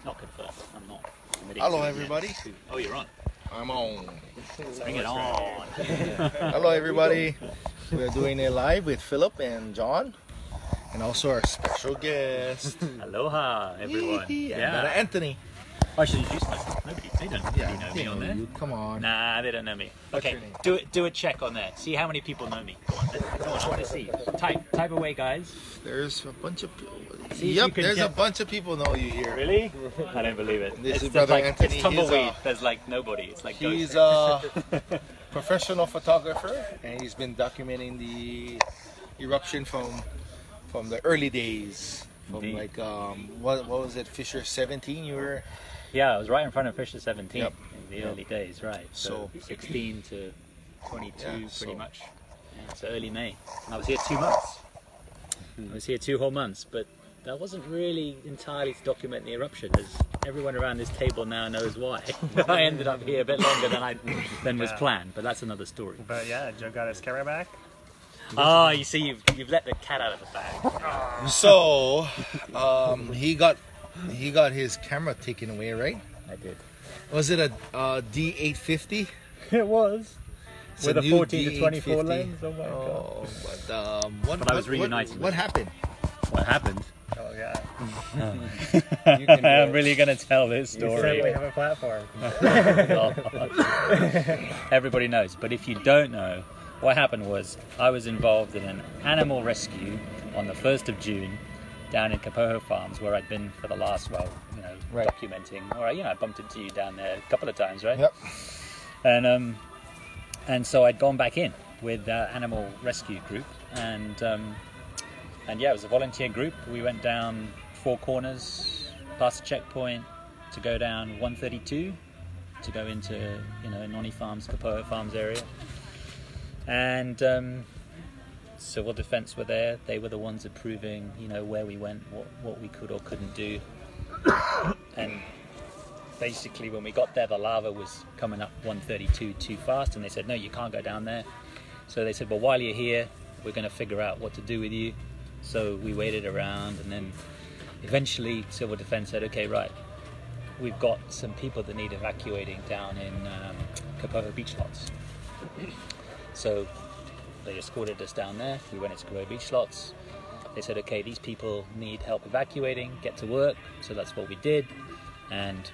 not confirmed. I'm not committing. Hello, everybody. Oh, you're on. I'm on. Bring it on. Hello, everybody. We're doing it live with Philip and John, and also our special guest. Aloha, everyone. Yeah, Anthony. I should introduce myself. They don't really know me on there. You, come on. Nah, they don't know me. What's Okay, your name? do a check on there. See how many people know me. Come on, I want to see. Type away, guys. There's a bunch of people. See if Yep, you can there's get- a bunch of people know you here. Really? I don't believe it. This is It's Brother like, Anthony. It's tumbleweed. He's, There's like nobody. It's like He's ghosts. a professional photographer, and he's been documenting the eruption from the early days. From Indeed. like what was it, Fisher 17? You were. Yeah, I was right in front of Fisher 17 Yep. in the early days, right? So So- 16 to 22, Yeah, pretty so- much. Yeah, so early May. And I was here 2 months. I was here 2 whole months, but that wasn't really entirely to document the eruption, as everyone around this table now knows why. I ended up here a bit longer than was planned, but that's another story. But yeah, Joe got his camera back. Oh, you see, you've let the cat out of the bag. So he got his camera taken away, right? I did. Was it a D850? It was. It's With a new 14 to 24 D850. lens. Oh my god. Oh, but But I was reunited. What happened? What happened? Oh yeah. I'm really going to tell this You story. certainly have a platform. Everybody knows, but if you don't know, what happened was I was involved in an animal rescue on the 1st of June down in Kapoho Farms, where I'd been for the last, Right. documenting. All right, I bumped into you down there a couple of times, right? Yep. And so I'd gone back in with the animal rescue group, and yeah, it was a volunteer group. We went down 4 corners, past the checkpoint, to go down 132, to go into Noni Farms, Kapoho Farms area. And civil defense were there. They were the ones approving, where we went, what we could or couldn't do. And basically, when we got there, the lava was coming up 132 too fast, and they said, no, you can't go down there. So they said, well, while you're here, we're going to figure out what to do with you. So we waited around, and then eventually civil defense said, okay, right, we've got some people that need evacuating down in Kapoho beach lots. So they escorted us down there. We went into Kapoho beach lots. They said, okay, these people need help evacuating, get to work. So that's what we did. And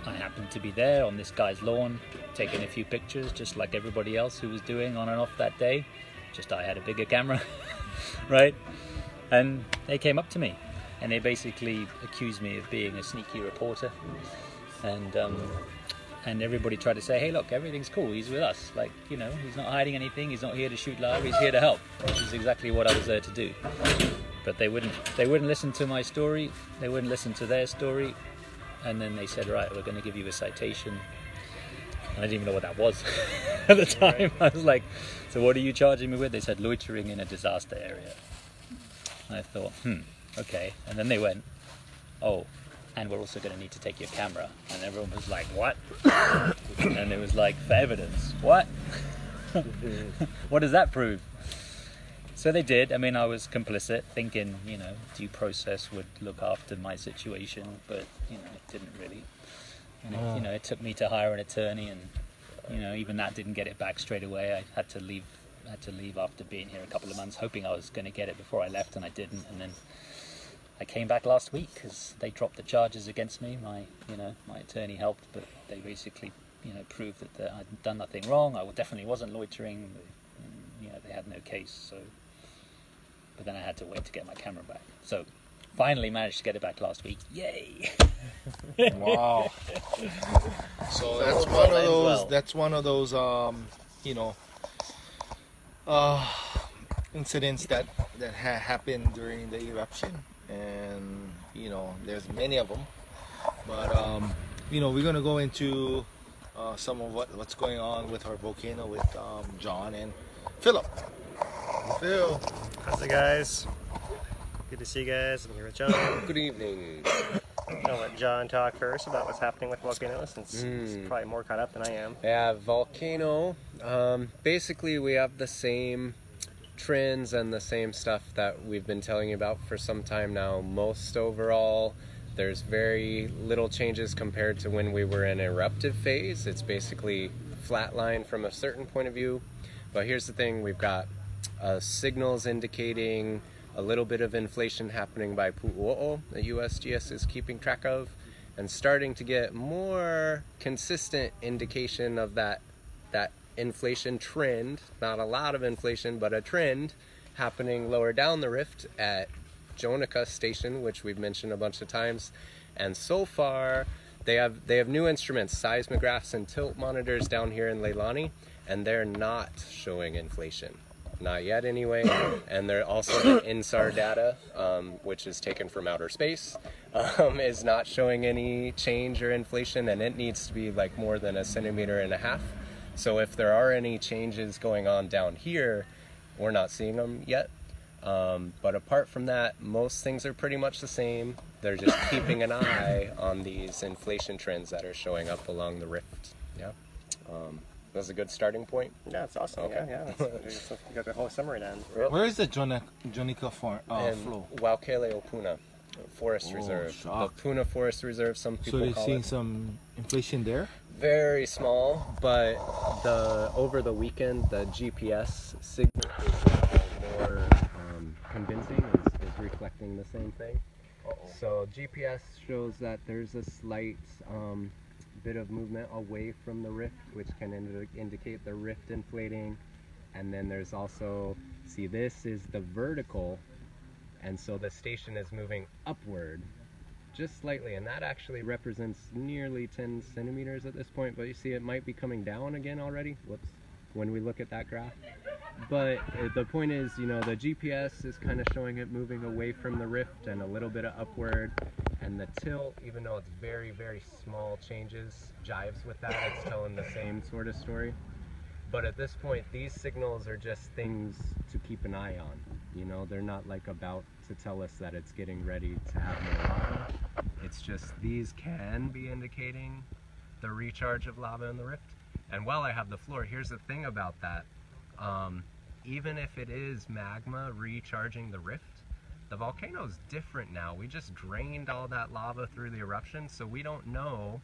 I happened to be there on this guy's lawn, taking a few pictures, just like everybody else who was doing on and off that day. Just I had a bigger camera, right? And they came up to me, and they basically accused me of being a sneaky reporter. And everybody tried to say, hey, look, everything's cool. He's with us. Like, he's not hiding anything. He's not here to shoot lava. He's here to help, which is exactly what I was there to do. But they wouldn't listen to my story. They wouldn't listen to their story. And then they said, right, we're going to give you a citation. And I didn't even know what that was at the time. I was like, so what are you charging me with? They said, loitering in a disaster area. And I thought, okay. And then they went, oh, and we're also going to need to take your camera. And everyone was like, what? And it was like, for evidence. What? What does that prove? So they did. I mean, I was complicit, thinking, due process would look after my situation, but, it didn't really. And it took me to hire an attorney, and, even that didn't get it back straight away. I had to leave after being here a couple of months, hoping I was going to get it before I left, and I didn't. And then I came back last week because they dropped the charges against me. My attorney helped, but they basically, proved that I'd done nothing wrong. I definitely wasn't loitering. They had no case. So, but then I had to wait to get my camera back. So, finally managed to get it back last week. Yay! Wow. So that's one of those. Well. That's one of those. Incidents that happened during the eruption, and there's many of them. But we're gonna go into some of what's going on with our volcano with John and Philip. Phil. How's it, guys? Good to see you guys. I'm here with John. Good evening. I'll let John talk first about what's happening with Volcano, since he's probably more caught up than I am. Yeah, Volcano. Basically, we have the same trends and the same stuff that we've been telling you about for some time now. Most overall There's very little changes compared to when we were in eruptive phase. It's basically flatline from a certain point of view. But here's the thing, we've got signals indicating a little bit of inflation happening by Pu'uo'o that USGS is keeping track of, and starting to get more consistent indication of that inflation trend, not a lot of inflation, but a trend happening lower down the rift at Jonica Station, which we've mentioned a bunch of times. And so far, they have new instruments, seismographs and tilt monitors down here in Leilani, and they're not showing inflation. Not yet anyway. And they're also the INSAR data, which is taken from outer space, is not showing any change or inflation, and it needs to be like more than 1.5 centimeters. So if there are any changes going on down here, we're not seeing them yet. But apart from that, most things are pretty much the same. They're just keeping an eye on these inflation trends that are showing up along the rift. Yeah. That's a good starting point. Yeah, it's awesome. Okay. Yeah. You got the whole summary done. Where is the Jonica flow? Waukeleo Puna Forest Reserve. Shocked. The Puna Forest Reserve, some people So they're call seeing it. some inflation there? Very small, but over the weekend, the GPS signal is more convincing, is reflecting the same thing. So GPS shows that there's a slight bit of movement away from the rift, which can indicate the rift inflating. And then there's also, see, this is the vertical, and so the station is moving upward just slightly, and that actually represents nearly 10 centimeters at this point, but you see it might be coming down again already. Whoops, when we look at that graph. But the point is, you know, the GPS is kind of showing it moving away from the rift and a little bit of upward, and the tilt, even though it's very, very small changes, jives with that. It's telling the same sort of story. But at this point, these signals are just things to keep an eye on. You know, they're not like about to tell us that it's getting ready to have more lava. It's just these can be indicating the recharge of lava in the rift. And while I have the floor, here's the thing about that. Even if it is magma recharging the rift, the volcano's different now. We just drained all that lava through the eruption, so we don't know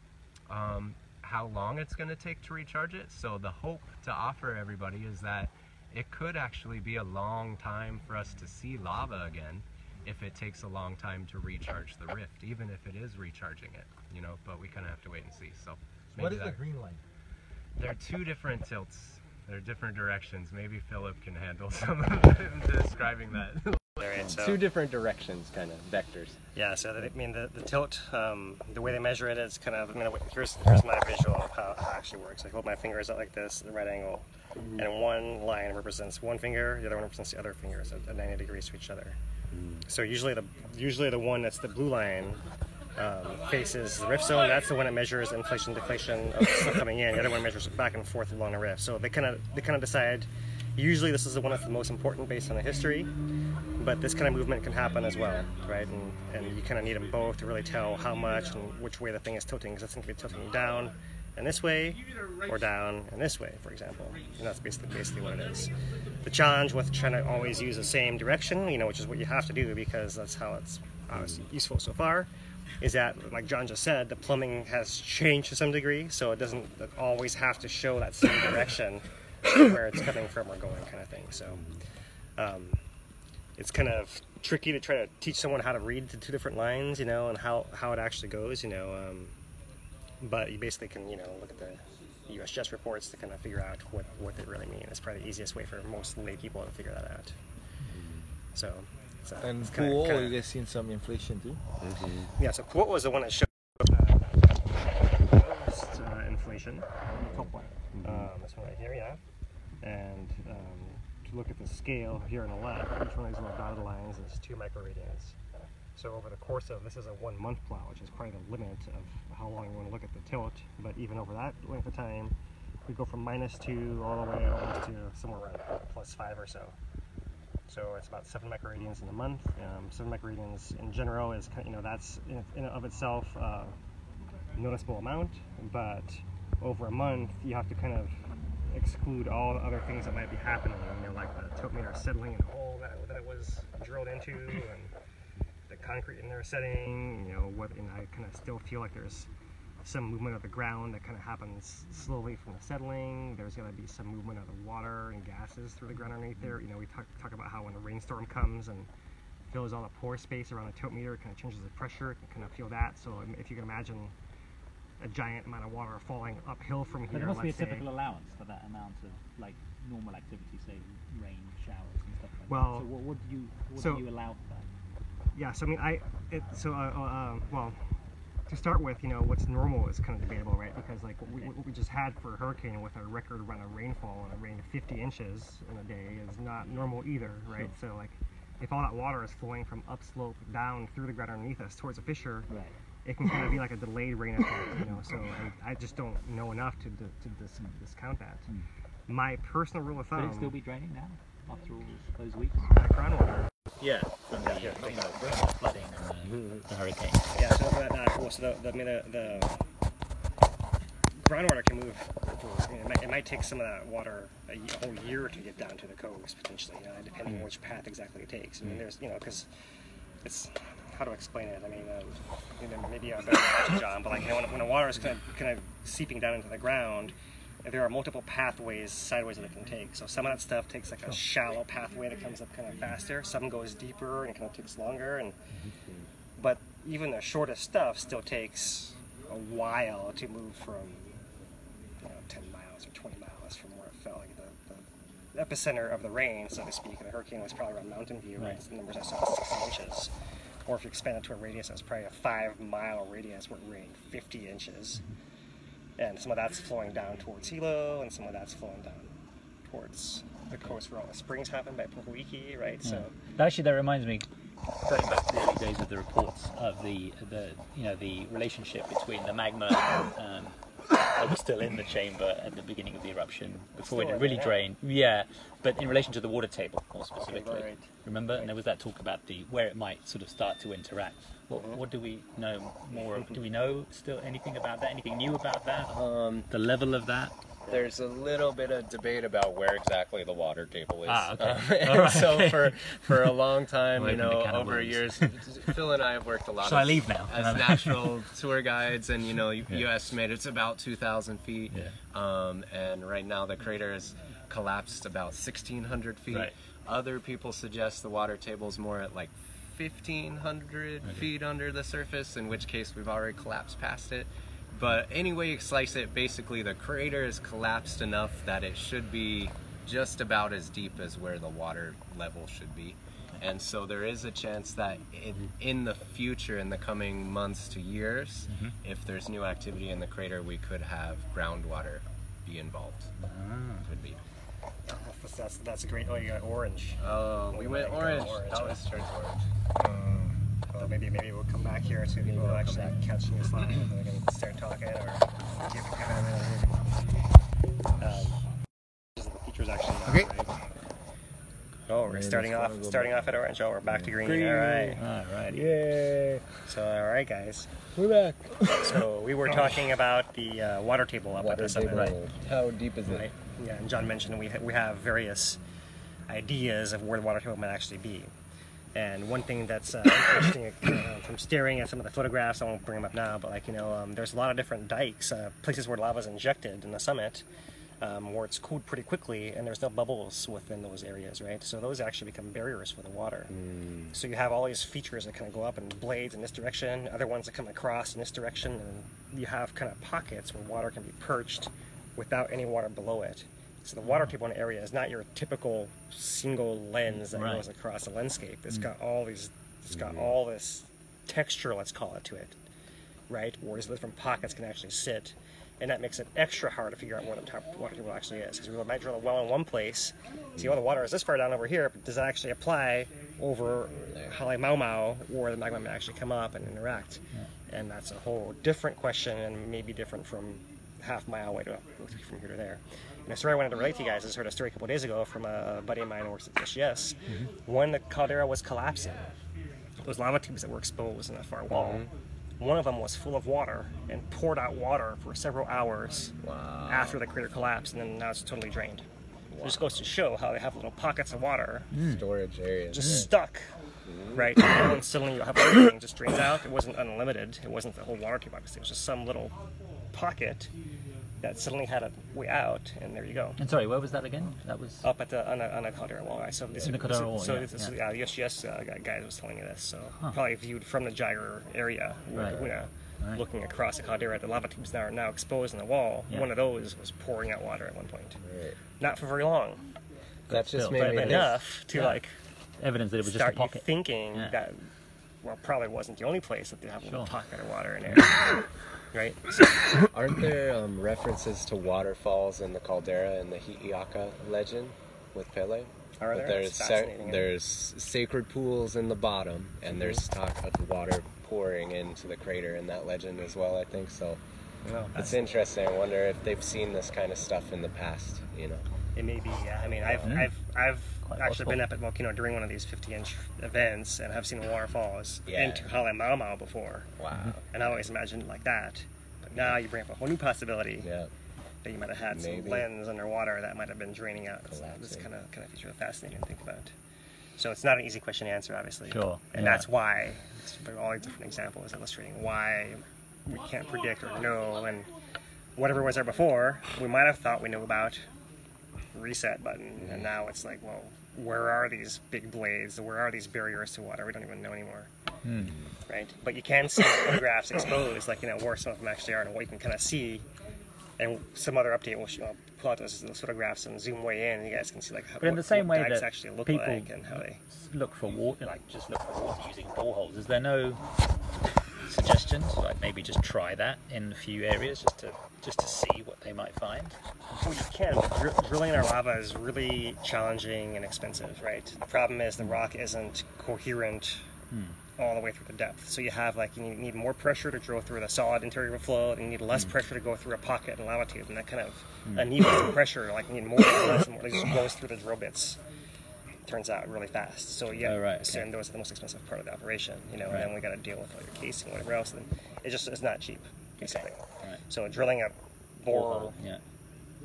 how long it's going to take to recharge it. So the hope to offer everybody is that it could actually be a long time for us to see lava again if it takes a long time to recharge the rift, even if it is recharging it, you know, but we kind of have to wait and see. So What is the green line? They're two different tilts. They're different directions. Maybe Philip can handle some of them describing that. Right, so, Two different directions, kind of vectors. yeah, so I mean the tilt, the way they measure it is kind of, I mean, here's my visual of how it actually works. I hold my fingers out like this, the right angle, and one line represents one finger, the other one represents the other fingers at 90 degrees to each other. So usually the one that's the blue line faces the rift zone. That's the one that measures inflation, deflation of stuff coming in. The other one measures back and forth along the rift. So they kind of decide. Usually this is the one that's the most important based on the history, but this kind of movement can happen as well, right? And you kind of need them both to really tell how much and which way the thing is tilting, because it's going to be tilting down and this way, or down and this way, for example. And that's basically what it is. The challenge with trying to always use the same direction, you know, which is what you have to do because that's how it's obviously useful so far, is that, like John just said, the plumbing has changed to some degree, so it doesn't always have to show that same direction where it's coming from or going, kind of thing. So it's kind of tricky to try to teach someone how to read the two different lines, you know, and how it actually goes, you know. But you basically can, you know, look at the USGS reports to kind of figure out what they really mean. It's probably the easiest way for most lay people to figure that out. So. And Pu'uo'o, you guys seen some inflation too? Yeah, so Pu'uo'o was the one that showed inflation. Top one. This one right here, yeah. And to look at the scale here on the left, each one of these little dotted lines is 2 microradians. So over the course of, this is a 1 month plow, which is probably the limit of how long you want to look at the tilt. But even over that length of time, we go from -2 all the way almost to somewhere around +5 or so. So it's about 7 microradians in a month. 7 microradians in general is, you know, that's in and of itself a noticeable amount, but over a month you have to kind of exclude all the other things that might be happening, you know, like the tilt meter settling in the hole that it was drilled into, and the concrete in there setting, you know, kind of still feel like there's some movement of the ground that kind of happens slowly from the settling. There's going to be some movement of the water and gases through the ground underneath there. You know, we talk about how when a rainstorm comes and fills all the pore space around the tilt meter, it kind of changes the pressure. You can kind of feel that. So if you can imagine a giant amount of water falling uphill from here. But there must be a let's say, typical allowance for that amount of like normal activity, say rain, showers, and stuff like well, that. So what do you allow for that? Yeah, so I mean, well, to start with, you know, what's normal is kind of debatable, right? Because like what we just had for a hurricane with a record run of rainfall and a rain of 50 inches in a day is not normal either, right? Sure. So like, if all that water is flowing from upslope down through the ground underneath us towards a fissure, Right. it can kind of be like a delayed rain effect, you know. So I just don't know enough to discount that. My personal rule of thumb. Could it still be draining now after all those weeks? Groundwater. Yeah, from the flooding and the hurricane. Yeah, so the groundwater can move. It might take some of that water a whole year to get down to the coast potentially, you know, depending on which path exactly it takes. I mean, there's, you know, because it's how to explain it. I mean, maybe a better analogy, John, but like, you know, when the water is kind of seeping down into the ground, there are multiple pathways sideways that it can take. So some of that stuff takes like a shallow pathway that comes up kind of faster. Some goes deeper and kind of takes longer. And but even the shortest stuff still takes a while to move from, you know, 10 miles or 20 miles from where it fell. Like the epicenter of the rain, so to speak, the hurricane was probably around Mountain View. Right? The numbers I saw 60 inches. Or if you expand it to a radius, that's probably a 5-mile radius where it rained 50 inches. And some of that's flowing down towards Hilo, and some of that's flowing down towards the coast where all the springs happen by Pohoiki, right? Yeah. So Actually, that reminds me, going back to the early days of the reports of the you know, the relationship between the magma that was still in the chamber at the beginning of the eruption before it really drained. Yeah, but in relation to the water table more specifically. Okay, right. Remember? Right. And there was that talk about where it might sort of start to interact. What do we know more of? Do we know still anything about that? Anything new about that? The level of that? There's a little bit of debate about where exactly the water table is. Okay. Right. So for a long time, We'll you know, over years, Phil and I have worked a lot. Shall I leave now? As natural tour guides, and you know, you estimate it's about 2,000 feet. Yeah. And right now the crater has collapsed about 1,600 feet. Right. Other people suggest the water table is more at like 1,500 feet under the surface, in which case we've already collapsed past it. But any way you slice it, basically the crater is collapsed enough that it should be just about as deep as where the water level should be. And so there is a chance that in the future, in the coming months to years, if there's new activity in the crater, we could have groundwater be involved. Could be. That's a great. Oh, you got orange. Oh, we went orange. That was church orange. So maybe we'll come back here so people will actually catch me slide and we can start talking or give the features actually. Okay. Right? Oh, we're starting off at orange. Oh, we're back to green. All right. Yay! So all right, guys. We're back. So we were talking about the water table up at the summit. Right. How deep is it? Right. Yeah, and John mentioned we have various ideas of where the water table might actually be. And one thing that's interesting from staring at some of the photographs, I won't bring them up now, but like, you know, there's a lot of different dikes, places where lava is injected in the summit, where it's cooled pretty quickly, and there's no bubbles within those areas, right? So those actually become barriers for the water. So you have all these features that kind of go up and blades in this direction, other ones that come across in this direction, and you have kind of pockets where water can be perched without any water below it. So the water table in the area is not your typical single lens that goes across a landscape. It's got all these, all this texture, let's call it, to it, right? Whereas different pockets can actually sit, and that makes it extra hard to figure out where the top water table actually is. Because we might drill a well in one place, see, all the water is this far down over here, but does that actually apply over Hale Mau Mau, where the magma may actually come up and interact? And that's a whole different question, and maybe different from half-mile away from here to there. And a story I wanted to relate to you guys, I heard a story a couple days ago from a buddy of mine who works at SGS. When the caldera was collapsing, those lava tubes that were exposed in that far wall, one of them was full of water and poured out water for several hours after the crater collapsed, and then now it's totally drained. It just goes to show how they have little pockets of water storage areas just stuck right? And then suddenly you have everything just drains out. It wasn't unlimited. It wasn't the whole water tube, obviously. It was just some little pocket that suddenly had a way out, and there you go. And sorry, where was that again? That was Up at the on a caldera wall. Right? So this in the caldera wall. So Yeah, this is yeah. the USGS guy was telling me this. So probably viewed from the gyre area, Right. Right. looking across the caldera, the lava tubes that are now exposed in the wall. Yeah. One of those was pouring out water at one point. Right. Not for very long, That just still, made but me think. enough to Yeah. like evidence that it was just a start you pocket. thinking Yeah. that, well, probably wasn't the only place that they have a Sure. pocket of water in there, right? So, Aren't there references to waterfalls in the caldera in the Ikaika legend with Pele? Are But there? there's That's fascinating, isn't it? there's sacred pools in the bottom, and there's talk of the water pouring into the crater in that legend as well. I think so. well, It's interesting. I wonder if they've seen this kind of stuff in the past. You know. it may be. Yeah. I mean, I've Quite actually been possible. up at Volcano during one of these 50-inch events, and have seen waterfalls Yeah. into Kīlauea before. Wow. And I always imagined it like that. But now you bring up a whole new possibility Yeah. that you might have had Maybe. some lens underwater that might have been draining out. This Collapsing. kind of feature fascinating to think about. So it's not an easy question to answer, obviously. Sure, And yeah. that's why all these different examples illustrating why we can't predict or know. And whatever was there before, we might have thought we knew about reset button, and now it's like, well, where are these big blades? Where are these barriers to water? We don't even know anymore. Right? But you can see photographs exposed, like, where some of them actually are and what you can kind of see. And some other update will pull out those photographs and zoom way in, and you guys can see like how But in the same way dikes that actually look people like and how they. look for water, like just look for water using boreholes. Is there no suggestions, like maybe just try that in a few areas, just to see what they might find? Well, you can. But drilling in our lava is really challenging and expensive, right? The problem is the rock isn't coherent all the way through the depth. So you have you need more pressure to drill through the solid interior flow, and you need less pressure to go through a pocket and lava tube, and that kind of unevens the pressure. Like you need more and less, and more. It just goes through the drill bits. Turns out really fast. So yeah, Oh, right, okay. and those are the most expensive part of the operation, and then we got to deal with all your casing and whatever else. And it's not cheap, basically. Right. So drilling a bore, Yeah.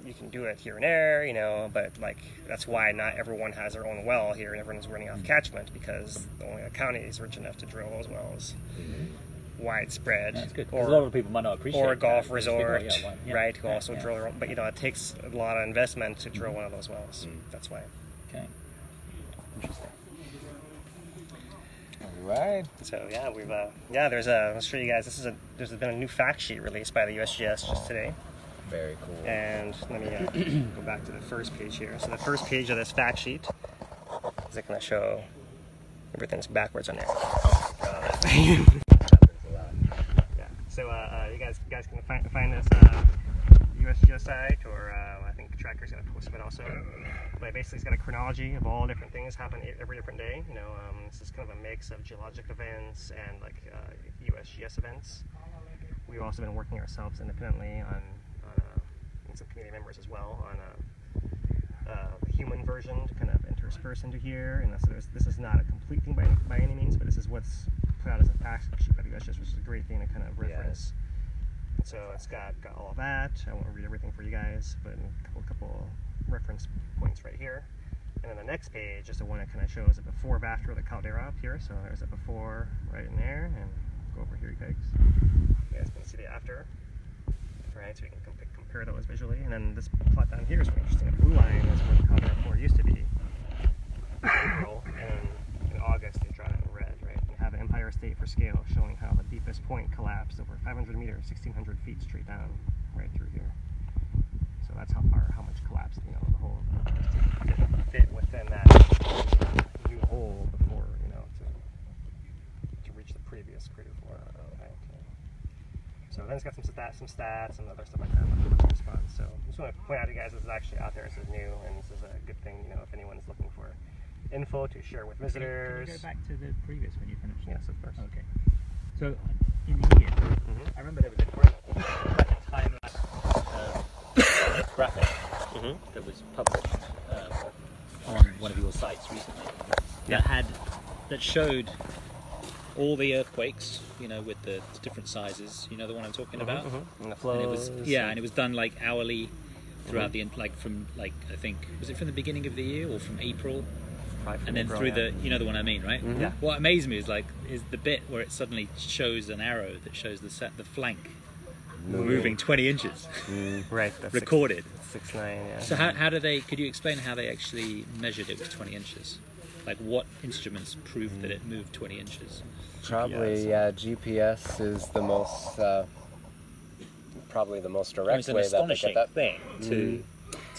you can do it here and there, but that's why not everyone has their own well here, and everyone's running off catchment because only a county is rich enough to drill those wells. Widespread, That's good. 'Cause a lot of people might not appreciate or a that. golf Just think, resort, oh, yeah, why- yeah, right? Who yeah, also yeah. drill their own, but it takes a lot of investment to drill one of those wells. That's why. Okay. Interesting. All right. So yeah, we've I'll show you guys. There's been a new fact sheet released by the USGS just today. Very cool. And let me go back to the first page here. So the first page of this fact sheet is going to show everything's backwards on there. Yeah. So you guys can find this USGS site, or I think Tracker's going to post it also. But basically, it's got a chronology of all different things happen every different day. This is kind of a mix of geologic events and USGS events. We've also been working ourselves independently on and some community members as well on a human version to kind of intersperse into here. And so this is not a complete thing by any means, but this is what's put out as a fact sheet by the USGS, which is a great thing to kind of reference. And so it's got all of that. I won't read everything for you guys, but a couple reference points right here. And then the next page is the one that kind of shows a before and after of the caldera up here. So there's a before right in there, and go over here, you guys can see the after. Right, so we can compare those visually, and then this plot down here is really interesting. The blue line is where the caldera floor used to be in April, and in August they draw it in red, right? We have an Empire State for scale showing how the deepest point collapsed over 500 meters, 1,600 feet straight down, right through here. So that's how much collapsed, the whole didn't fit within that new hole before, to reach the previous crater floor. Right? So then it's got some stats and other stuff like that about the response. So I just want to point out to you guys this is actually out there. This is new, and this is a good thing, if anyone's looking for info to share with visitors. Can you go back to the previous when you finished? Yes, of course. Okay. So in the year, I remember there was a great time-lapse graphic that was published on one of your sites recently that showed all the earthquakes, with the different sizes. You know the one I'm talking about? And the flows. And it was done hourly throughout the I think, was it from the beginning of the year or from April probably from and then April, through yeah. the, you know the one I mean, right? Yeah. What amazed me is the bit where it suddenly shows an arrow that shows the flank moving 20 inches, Right. That's recorded. 6'9", yeah. So how do they? Could you explain how they actually measured it was 20 inches? Like what instruments proved that it moved 20 inches? Probably, yeah. GPS is the most, probably the most direct It's an way that they astonishing get that. thing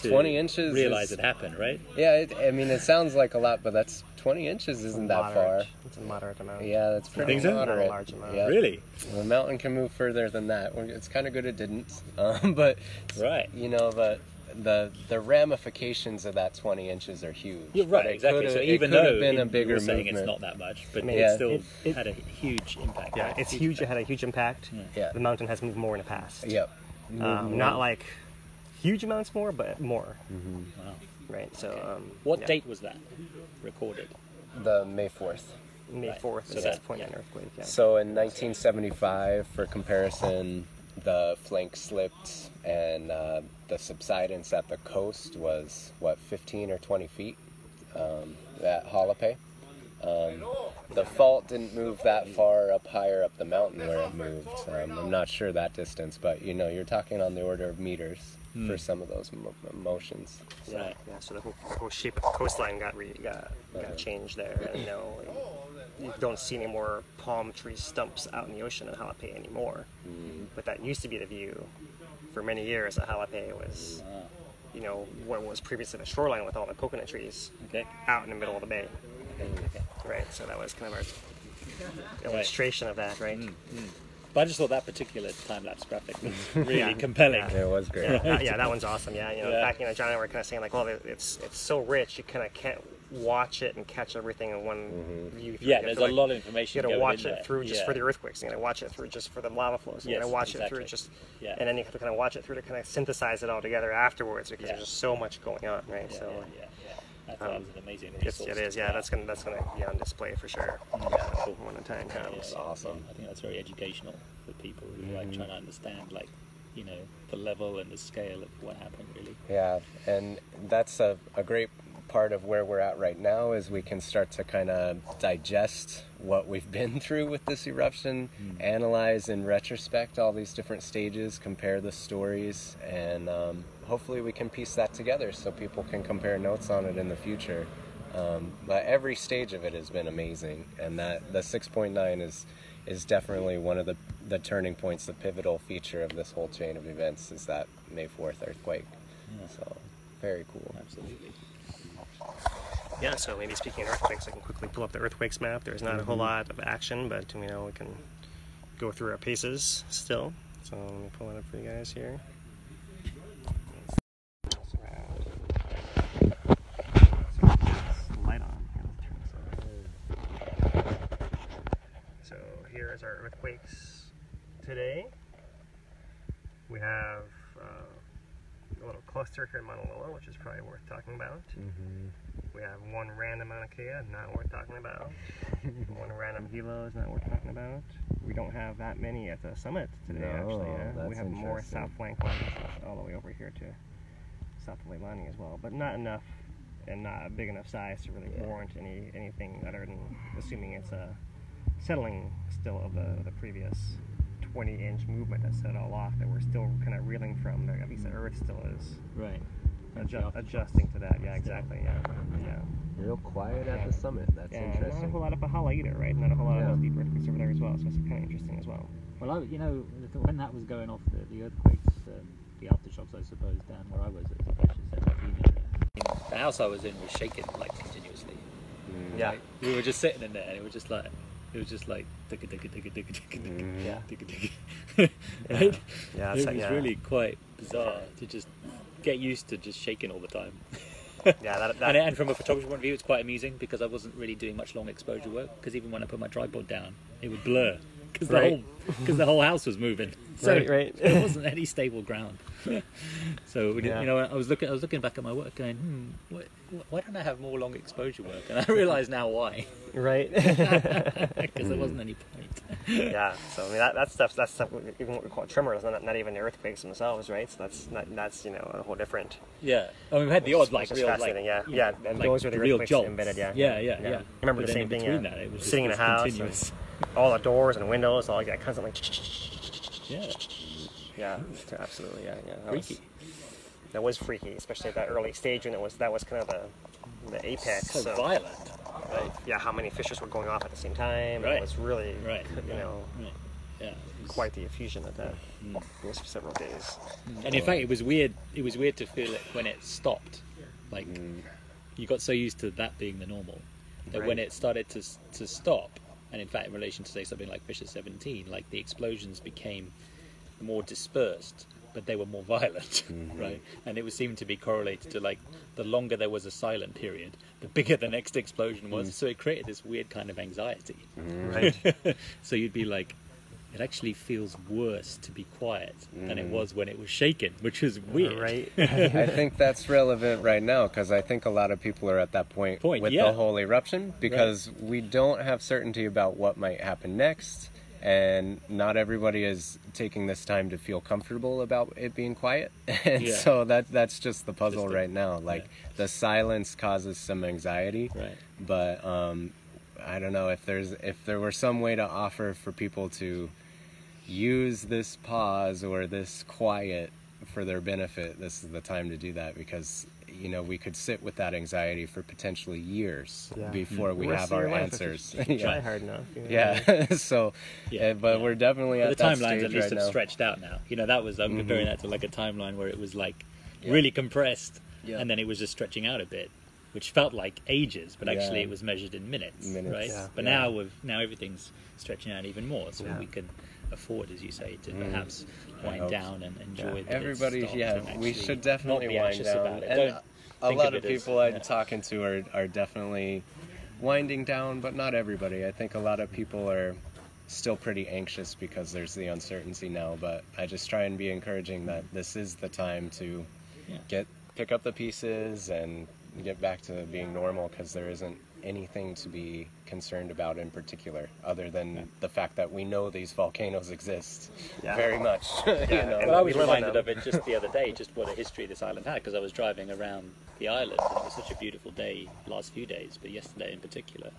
to 20 inches realize is- it happened, right? Yeah, I mean, it sounds like a lot, but that's 20 inches isn't that far. It's a moderate amount. Yeah, that's pretty think so? Not a moderate. large amount. Yeah. Really? The mountain can move further than that. It's kind of good it didn't, but Right. you know the ramifications of that 20 inches are huge. You're right, But it exactly. could've- So it even could've though been a you bigger were saying movement. it's not that much, but mean, it yeah. still it- had a huge impact. Yeah, right? it's huge. It had a huge impact. Yeah. The mountain has moved more in the past. Yep. Not like huge amounts more, but more. Wow. Right. So. What yeah. date was that recorded? The May 4th. May Right. 4th, So the that- 6.9 earthquake. Yeah. So in 1975, for comparison, the flank slipped and the subsidence at the coast was, 15 or 20 feet at Halape. The fault didn't move that far up higher up the mountain where it moved. I'm not sure that distance, but you're talking on the order of meters for some of those motions. Yeah, Right. yeah. So the whole shape of the coastline got changed there, and you don't see any more palm tree stumps out in the ocean in Halape anymore. But that used to be the view for many years. That Halape was, what was previously the shoreline with all the coconut trees Okay. out in the middle of the bay. Right. So that was kind of our illustration of that, right? But I just thought that particular time-lapse graphic was really compelling. Yeah. It was great. Yeah, that one's awesome. Yeah, in fact, John and I were kind of saying like, well, it's so rich, you kind of can't watch it and catch everything in one view. Yeah, You there's have a to, lot of information. You got to going watch in it there. through just Yeah. for the earthquakes. You got to watch it through just for the lava flows. You got to Yes, watch it exactly. through just, Yeah. and then you have to kind of watch it through to kind of synthesize it all together afterwards because Yeah. there's just so much going on, right? Yeah, So. yeah. I thought it was an amazing It's, resource. it is, yeah. That's gonna be on display for sure. Cool. When the time comes. That's awesome. I think that's very educational for people who are like trying to understand, the level and the scale of what happened, really. Yeah, and that's a great part of where we're at right now is we can start to kind of digest what we've been through with this eruption, analyze in retrospect all these different stages, compare the stories, and hopefully we can piece that together so people can compare notes on it in the future. But every stage of it has been amazing, and that the 6.9 is definitely one of the turning points, the pivotal feature of this whole chain of events is that May 4th earthquake. So very cool. Absolutely. Yeah, so maybe speaking of earthquakes, I can quickly pull up the earthquakes map. There's not a whole lot of action, but we can go through our paces still. So let me pull it up for you guys here. Light on. So here is our earthquakes today. We have a little cluster here in Mauna Loa, which is probably worth talking about. We have one random Mauna Kea, not worth talking about. One random Hilo is not worth talking about. We don't have that many at the summit today, No, actually. Yeah? We that's have more interesting. south flank ones all the way over here to south of Leilani as well, but not enough and not a big enough size to really warrant anything other than assuming it's a settling still of the previous 20-inch movement that set it all off that we're still kind of reeling from. At least the Earth still is Right. adjusting to that. Yeah, exactly. Yeah. Real quiet at the summit. That's Yeah, not a interesting. whole lot up Pahala either, right? Not a whole lot of those deep earthquakes over there as well, so it's kind of interesting as well. Well, when that was going off, the earthquakes, the aftershocks, I suppose, down where I was at Separation 17, the house I was in was shaking continuously. Yeah. We were just sitting in there, and it was just like ticka ticka ticka ticka ticka Yeah. ticka ticka. Right? Yeah, It was really quite bizarre to just get used to just shaking all the time. Yeah, And from a photography point of view, it's quite amusing because I wasn't really doing much long exposure work. Because even when I put my tripod down, it would blur because the whole house was moving. So right. there wasn't any stable ground. So I was looking back at my work, going, why don't I have more long exposure work? And I realise now why. Right. Because there wasn't any point. Yeah, so I mean that's stuff even what we call tremors, not even the earthquakes themselves, right? So that's you know a whole different. Yeah, I mean, we had the odd like Which is real fascinating, like yeah, and those are the real earthquakes jolts. embedded, yeah. Yeah. I remember But the then same thing. between that, it was Sitting in a just house, continuous. all the doors and windows, all that constantly. Yeah, Yeah, absolutely, yeah. freaky. That was freaky, especially at that early stage when that was kind of the apex. So of, violent. Right. Yeah, how many fissures were going off at the same time? Right. It was really, Right. you know, Right. Yeah. It was- quite the effusion of that. It was for several days. And in fact, it was weird. It was weird to feel it when it stopped. Like you got so used to that being the normal that when Right. it started to stop, and in fact, in relation to say something like Fisher 17, like the explosions became more dispersed, but they were more violent, right? And it would seem to be correlated to like the longer there was a silent period, the bigger the next explosion was. So it created this weird kind of anxiety. Right. So you'd be like, it actually feels worse to be quiet than it was when it was shaken, which is weird. Right. I think that's relevant right now because I think a lot of people are at that point with yeah. the whole eruption because we don't have certainty about what might happen next, and not everybody is taking this time to feel comfortable about it being quiet. And Yeah. so that's just the puzzle Just right now. Like the silence causes some anxiety, Right. but I don't know if there were some way to offer for people to use this pause or this quiet for their benefit. This is the time to do that because you know we could sit with that anxiety for potentially years Yeah. before we Rest have of our your life answers. if you try hard enough. You know? Yeah. So, Yeah, but yeah. we're definitely But at the that timelines stage at least right have now. stretched out now. You know, that was I'm comparing that to like a timeline where it was like Yeah. really compressed, Yeah. and then it was just stretching out a bit, which felt like ages, but actually Yeah. it was measured in minutes, Minutes, right? yeah. But Yeah. now everything's stretching out even more, so Yeah. we can afford, as you say, to perhaps wind hope down and enjoy. that it's Everybody, stopped yeah, and we actually should definitely not be wind anxious down. about it. And Don't a think lot of of it as- people I'm yeah. talking to are definitely winding down, but not everybody. I think a lot of people are still pretty anxious because there's the uncertainty now, but I just try and be encouraging that this is the time to Yeah. pick up the pieces and get back to being normal because there isn't anything to be concerned about in particular other than the fact that we know these volcanoes exist Yeah. very much. You know? Well, I was We live on reminded them. of it just the other day, just what a history this island had, because I was driving around the island, and it was such a beautiful day, last few days, but yesterday in particular.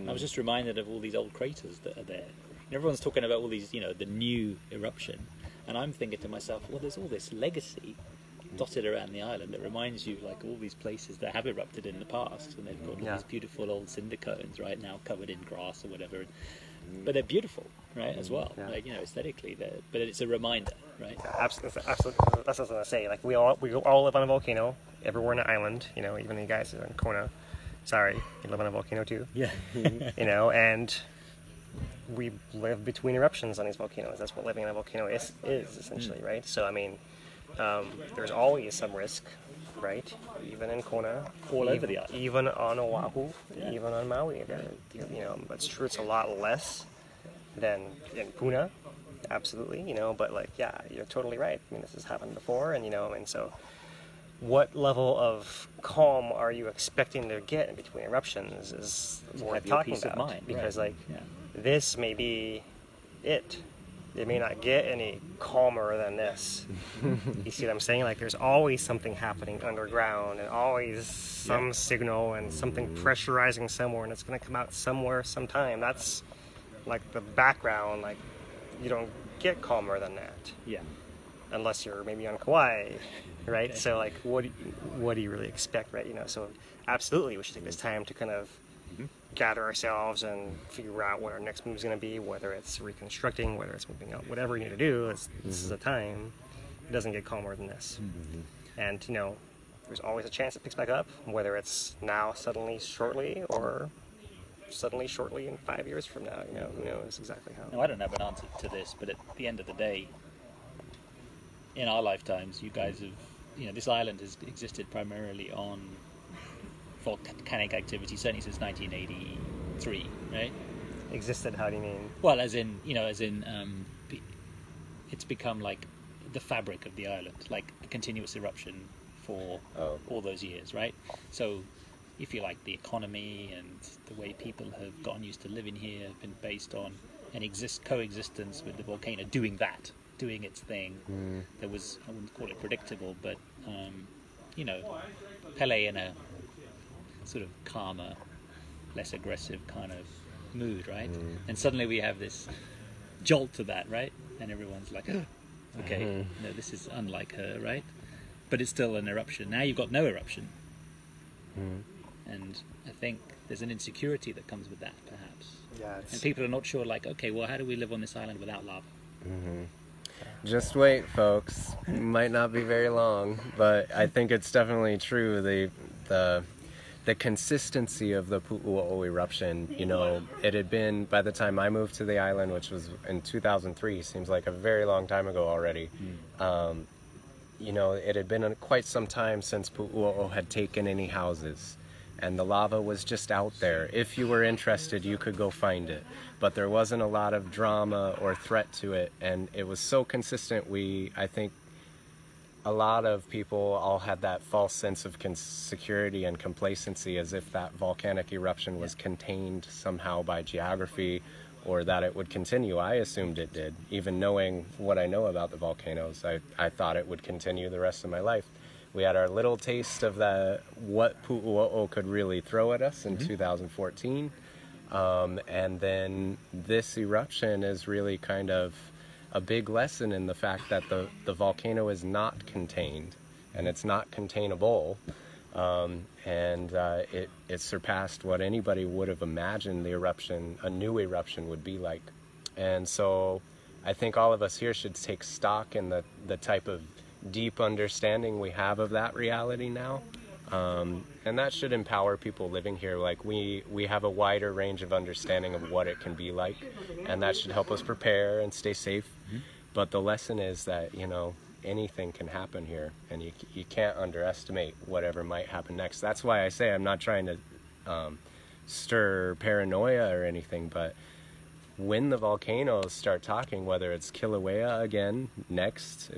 I was just reminded of all these old craters that are there. And everyone's talking about all these, you know, the new eruption, and I'm thinking to myself, well, there's all this legacy dotted around the island that reminds you, like, all these places that have erupted in the past, and they've got all Yeah. these beautiful old cinder cones right now covered in grass or whatever. But they're beautiful, right, as well. Yeah. Like, you know, aesthetically, but it's a reminder, right? Absolutely. That's what I was gonna say. Like we all live on a volcano. Everywhere in the island. You know, even you guys in Kona. Sorry, you live on a volcano too. Yeah. You know, and we live between eruptions on these volcanoes. That's what living on a volcano is essentially, right? So I mean, there's always some risk, right? Even in Kona, All over the island. even on Oahu, Yeah. even on Maui. You know, it's true. It's a lot less than in Puna, absolutely. You know, but like, yeah, you're totally right. I mean, this has happened before, and you know, and so. What level of calm are you expecting to get in between eruptions is worth have your talking peace of about, mind, because right. like Yeah. this may be it. It may not get any calmer than this. You see what I'm saying? Like there's always something happening underground and always some signal and something pressurizing somewhere, and it's going to come out somewhere sometime. That's like the background. Like you don't get calmer than that Yeah. unless you're maybe on Kauai, right? So like, what do you really expect, right? You know, so absolutely, we should take this time to kind of gather ourselves and figure out what our next move is going to be, whether it's reconstructing, whether it's moving out, whatever we need to do. This is the time. It doesn't get calmer than this, and you know, there's always a chance it picks back up, whether it's now, suddenly, shortly, or suddenly, shortly in 5 years from now. You know, who knows exactly how. Now, I don't have an answer to this, but at the end of the day, in our lifetimes, you guys have, you know, this island has existed primarily on volcanic activity, certainly since 1983, right? Existed? How do you mean? Well, as in, you know, it's become like the fabric of the island, like a continuous eruption for all those years, right? So, if you like, the economy and the way people have gotten used to living here have been based on coexistence with the volcano doing its thing. That was, I wouldn't call it predictable, but you know, Pele in a sort of calmer, less aggressive kind of mood, right? And suddenly we have this jolt to that, right? And everyone's like, oh, okay, no, this is unlike her, right? But it's still an eruption. Now you've got no eruption. And I think there's an insecurity that comes with that, perhaps. Yeah, and people are not sure, like, okay, well, how do we live on this island without lava? Just wait, folks. Might not be very long, but I think it's definitely true. The consistency of the Pu'uo'o eruption, you know, it had been, by the time I moved to the island, which was in 2003, seems like a very long time ago already, you know, it had been quite some time since Pu'uo'o had taken any houses. And the lava was just out there. If you were interested, you could go find it. But there wasn't a lot of drama or threat to it. And it was so consistent, I think a lot of people all had that false sense of security and complacency, as if that volcanic eruption was contained somehow by geography, or that it would continue. I assumed it did. Even knowing what I know about the volcanoes, I thought it would continue the rest of my life. We had our little taste of what Pu'uo'o could really throw at us in 2014. And then this eruption is really kind of a big lesson in the fact that the volcano is not contained, and it's not containable. It surpassed what anybody would have imagined a new eruption would be like. And so I think all of us here should take stock in the type of deep understanding we have of that reality now. And that should empower people living here. Like we have a wider range of understanding of what it can be like, and that should help us prepare and stay safe. But the lesson is that, you know, anything can happen here, and you can't underestimate whatever might happen next. That's why I say I'm not trying to stir paranoia or anything, but when the volcanoes start talking, whether it's Kīlauea again next,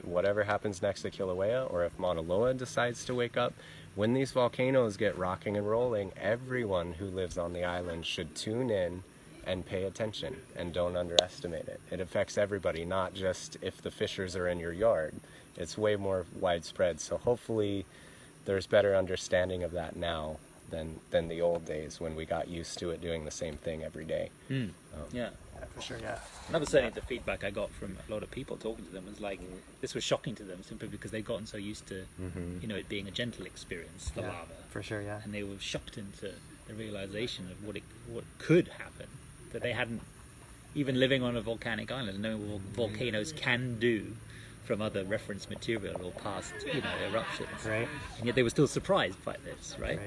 whatever happens next to Kīlauea, or if Mauna Loa decides to wake up, when these volcanoes get rocking and rolling, everyone who lives on the island should tune in and pay attention, and don't underestimate it. It affects everybody, not just if the fissures are in your yard. It's way more widespread. So hopefully there's better understanding of that now than the old days when we got used to it doing the same thing every day. Yeah, for sure, yeah. Another certainly the feedback I got from a lot of people talking to them was like, this was shocking to them simply because they'd gotten so used to, you know, it being a gentle experience, the lava. For sure, yeah. And they were shocked into the realization of what could happen, that they hadn't, even living on a volcanic island, knowing what volcanoes can do from other reference material or past, you know, eruptions. Right. And yet they were still surprised by this, right?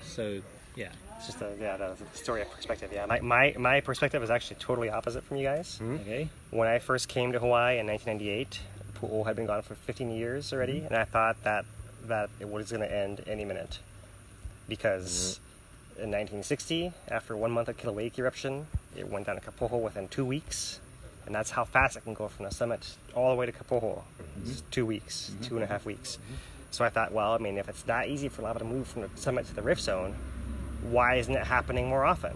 So, yeah. It's just the story of perspective, yeah. My perspective is actually totally opposite from you guys. Okay. When I first came to Hawaii in 1998, Pu'uo'o had been gone for 15 years already, and I thought that it was going to end any minute. Because in 1960, after 1 month of Kīlauea eruption, it went down to Kapoho within 2 weeks. And that's how fast it can go from the summit all the way to Kapoho. It's 2 weeks, 2.5 weeks. So I thought, well, I mean, if it's that easy for lava to move from the summit to the rift zone, why isn't it happening more often?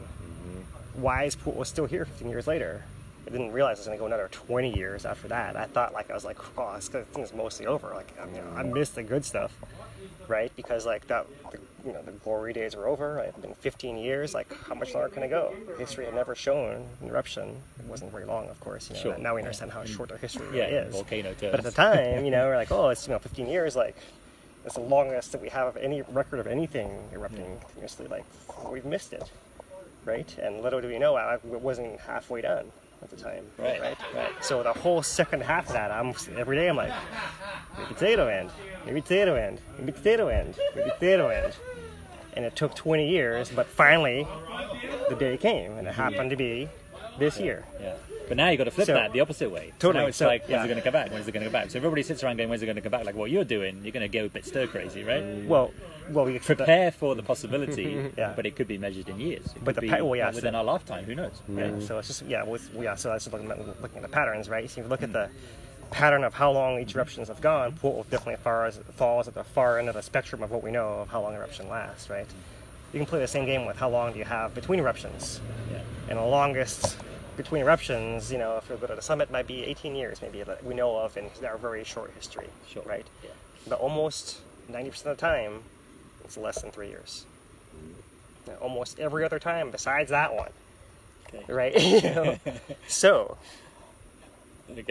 Why is Pu'uo'o still here 15 years later? I didn't realize it was going to go another 20 years after that. I thought, I was like, oh, this thing is mostly over. Like, I mean, I missed the good stuff, right? Because like the glory days were over. It's been 15 years. Like, how much longer can it go? History had never shown an eruption. It wasn't very long, of course. You know, Sure. Now we understand how short our history really is. Volcano terms. But at the time, we're like, oh, it's 15 years. Like, it's the longest that we have of any record of anything erupting continuously. Like, we've missed it, right? And little do we know, it wasn't halfway done at the time. Right. So the whole second half of that, every day I'm like, maybe potato end, maybe potato end, maybe potato end, maybe potato end. And it took 20 years, but finally the day came, and it happened to be this year. Yeah. But now you've got to flip that the opposite way. Totally. So now it's like, when's it going to come back? When's it going to come back? So everybody sits around going, when's it going to come back? Like what you're doing, you're going to go a bit stir crazy, right? Well, we prepare for the possibility, but it could be measured in years. It but could the be within our lifetime, who knows? Right? So it's just so that's just looking at the patterns, right? So if you look at the pattern of how long each eruptions have gone, Pu'uo'o definitely falls at the far end of the spectrum of what we know of how long eruption lasts, right? You can play the same game with how long do you have between eruptions. And the longest between eruptions, you know, if we go to the summit, might be 18 years, maybe, that we know of in our very short history, right? Yeah. But almost 90% of the time, it's less than 3 years. Now, almost every other time besides that one, right? You know? So,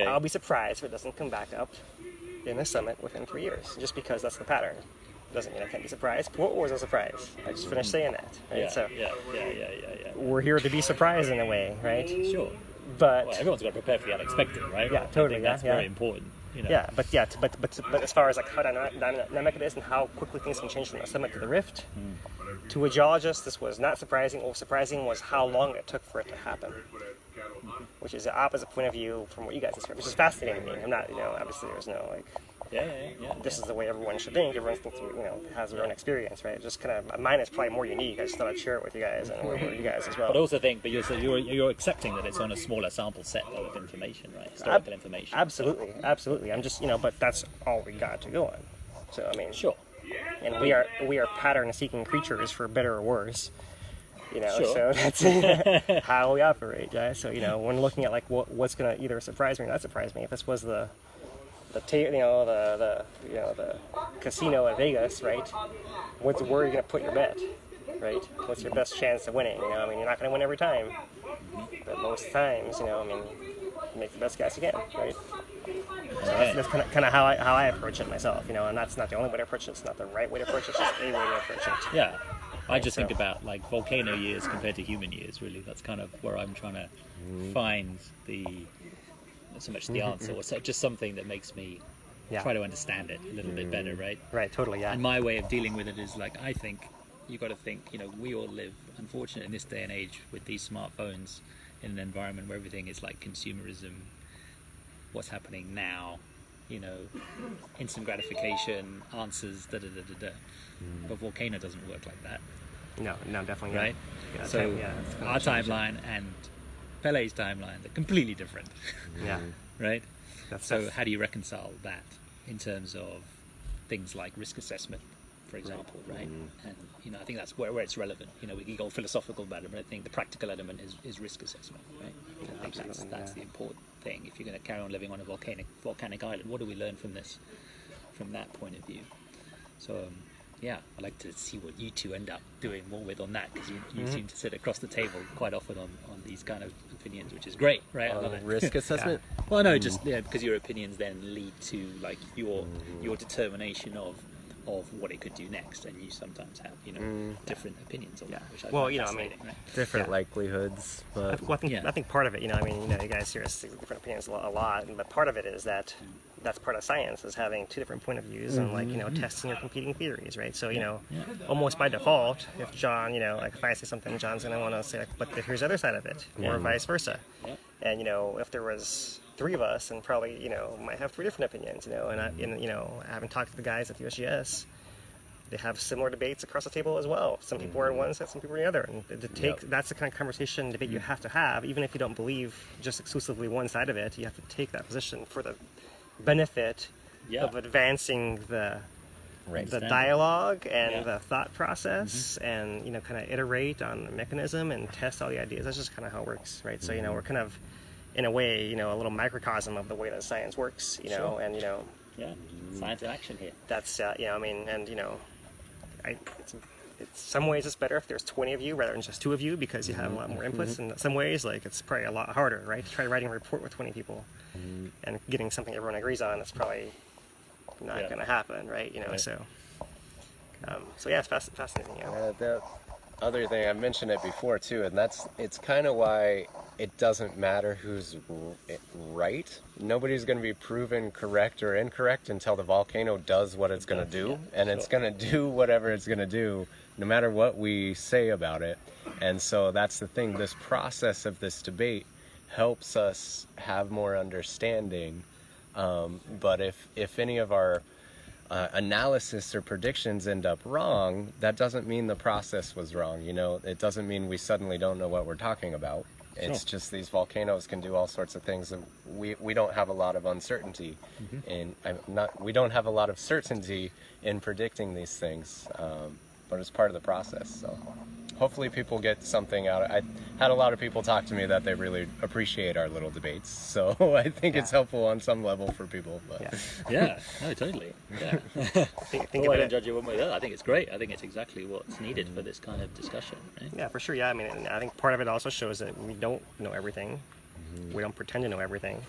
I'll be surprised if it doesn't come back up in the summit within 3 years, just because that's the pattern. Doesn't mean I can't be surprised. What was a surprise? I just finished saying that, right? Yeah. We're here to be surprised in a way, right? Sure. But well, everyone's got to prepare for the unexpected, right? Yeah, totally. I think that's very important. You know? Yeah, but as far as like how dynamic it is and how quickly things can change from the summit to the rift, to a geologist, this was not surprising. What was surprising was how long it took for it to happen, which is the opposite point of view from what you guys described, which is fascinating to me. I'm not, you know, obviously there's no like. This is the way everyone should think. Everyone thinks, you know, has their own experience, right? Just kind of mine is probably more unique. I just thought I'd share it with you guys and with you guys as well. But I also think, you're accepting that it's on a smaller sample set of information, right? Historical information. Absolutely. I'm just, you know, but that's all we got to go on. So I mean, sure. And we are pattern-seeking creatures, for better or worse. You know, sure. So that's how we operate, guys. So you know, when looking at like what's going to either surprise me or not surprise me, if this was the casino in Vegas, right? Where are you going to put your bet, right? What's your best chance of winning? You know, I mean, you're not going to win every time, but most times, you know, I mean, make the best guess you can, right? So that's kind of how I approach it myself, you know, and that's not the only way to approach it. It's not the right way to approach it. It's just a way to approach it. Yeah. I just think about like volcano years compared to human years, really. That's kind of where I'm trying to find not so much the answer, or just something that makes me try to understand it a little bit better, right? Right, totally, yeah. And my way of dealing with it is like, I think you got to think, you know, we all live, unfortunately, in this day and age with these smartphones in an environment where everything is like consumerism, what's happening now, you know, instant gratification, answers, But volcano doesn't work like that. No, definitely right. Yeah, so our timeline and Pele's timeline are completely different. Yeah. Right. So how do you reconcile that in terms of things like risk assessment, for example, right? And you know, I think that's where it's relevant. You know, we can go philosophical about it, but I think the practical element is risk assessment, right? I think that's the important thing. If you're going to carry on living on a volcanic island, what do we learn from this, from that point of view? So. Yeah, I'd like to see what you two end up doing more with on that, because you seem to sit across the table quite often on these kind of opinions, which is great, right? I love it. Risk assessment? Well, no, just because your opinions then lead to like your determination of what it could do next, and you sometimes have different opinions on that, which I find fascinating, right? Different likelihoods. But I think part of it, you guys hear us different opinions a lot, but part of it is that. That's part of science, is having two different point of views and testing your competing theories, right? So almost by default, if John, like if I say something, John's going to want to say, but here's the other side of it, or vice versa. And if there was three of us, and probably might have three different opinions, and I haven't talked to the guys at the USGS. They have similar debates across the table as well. Some people are in one side, some people are in the other. And that's the kind of conversation, debate you have to have, even if you don't believe just exclusively one side of it. You have to take that position for the benefit of advancing the dialogue and the thought process, and kind of iterate on the mechanism and test all the ideas. That's just kind of how it works, right? So we're kind of, in a way, a little microcosm of the way that science works, and science in action here. That's it's some ways it's better if there's 20 of you rather than just 2 of you, because you have a lot more inputs. And in some ways, like, it's probably a lot harder, right? To try writing a report with 20 people and getting something everyone agrees on, it's probably not going to happen, right? So yeah, it's fascinating. The other thing, I mentioned it before too, and it's kind of why it doesn't matter who's right. Nobody's going to be proven correct or incorrect until the volcano does what it's going to do, and it's going to do whatever it's going to do, no matter what we say about it. And so that's the thing. This process of this debate helps us have more understanding. But if any of our analysis or predictions end up wrong, that doesn't mean the process was wrong. It doesn't mean we suddenly don't know what we're talking about. It's just these volcanoes can do all sorts of things, and we don't have a lot of uncertainty, we don't have a lot of certainty in predicting these things, but it's part of the process. So hopefully people get something out. I had a lot of people talk to me that they really appreciate our little debates, so I think it's helpful on some level for people. But. Yeah, no, totally. Yeah. think I don't judge you one way or the other. I think it's great. I think it's exactly what's needed for this kind of discussion. Right? Yeah, for sure. Yeah, I mean, and I think part of it also shows that we don't know everything. We don't pretend to know everything.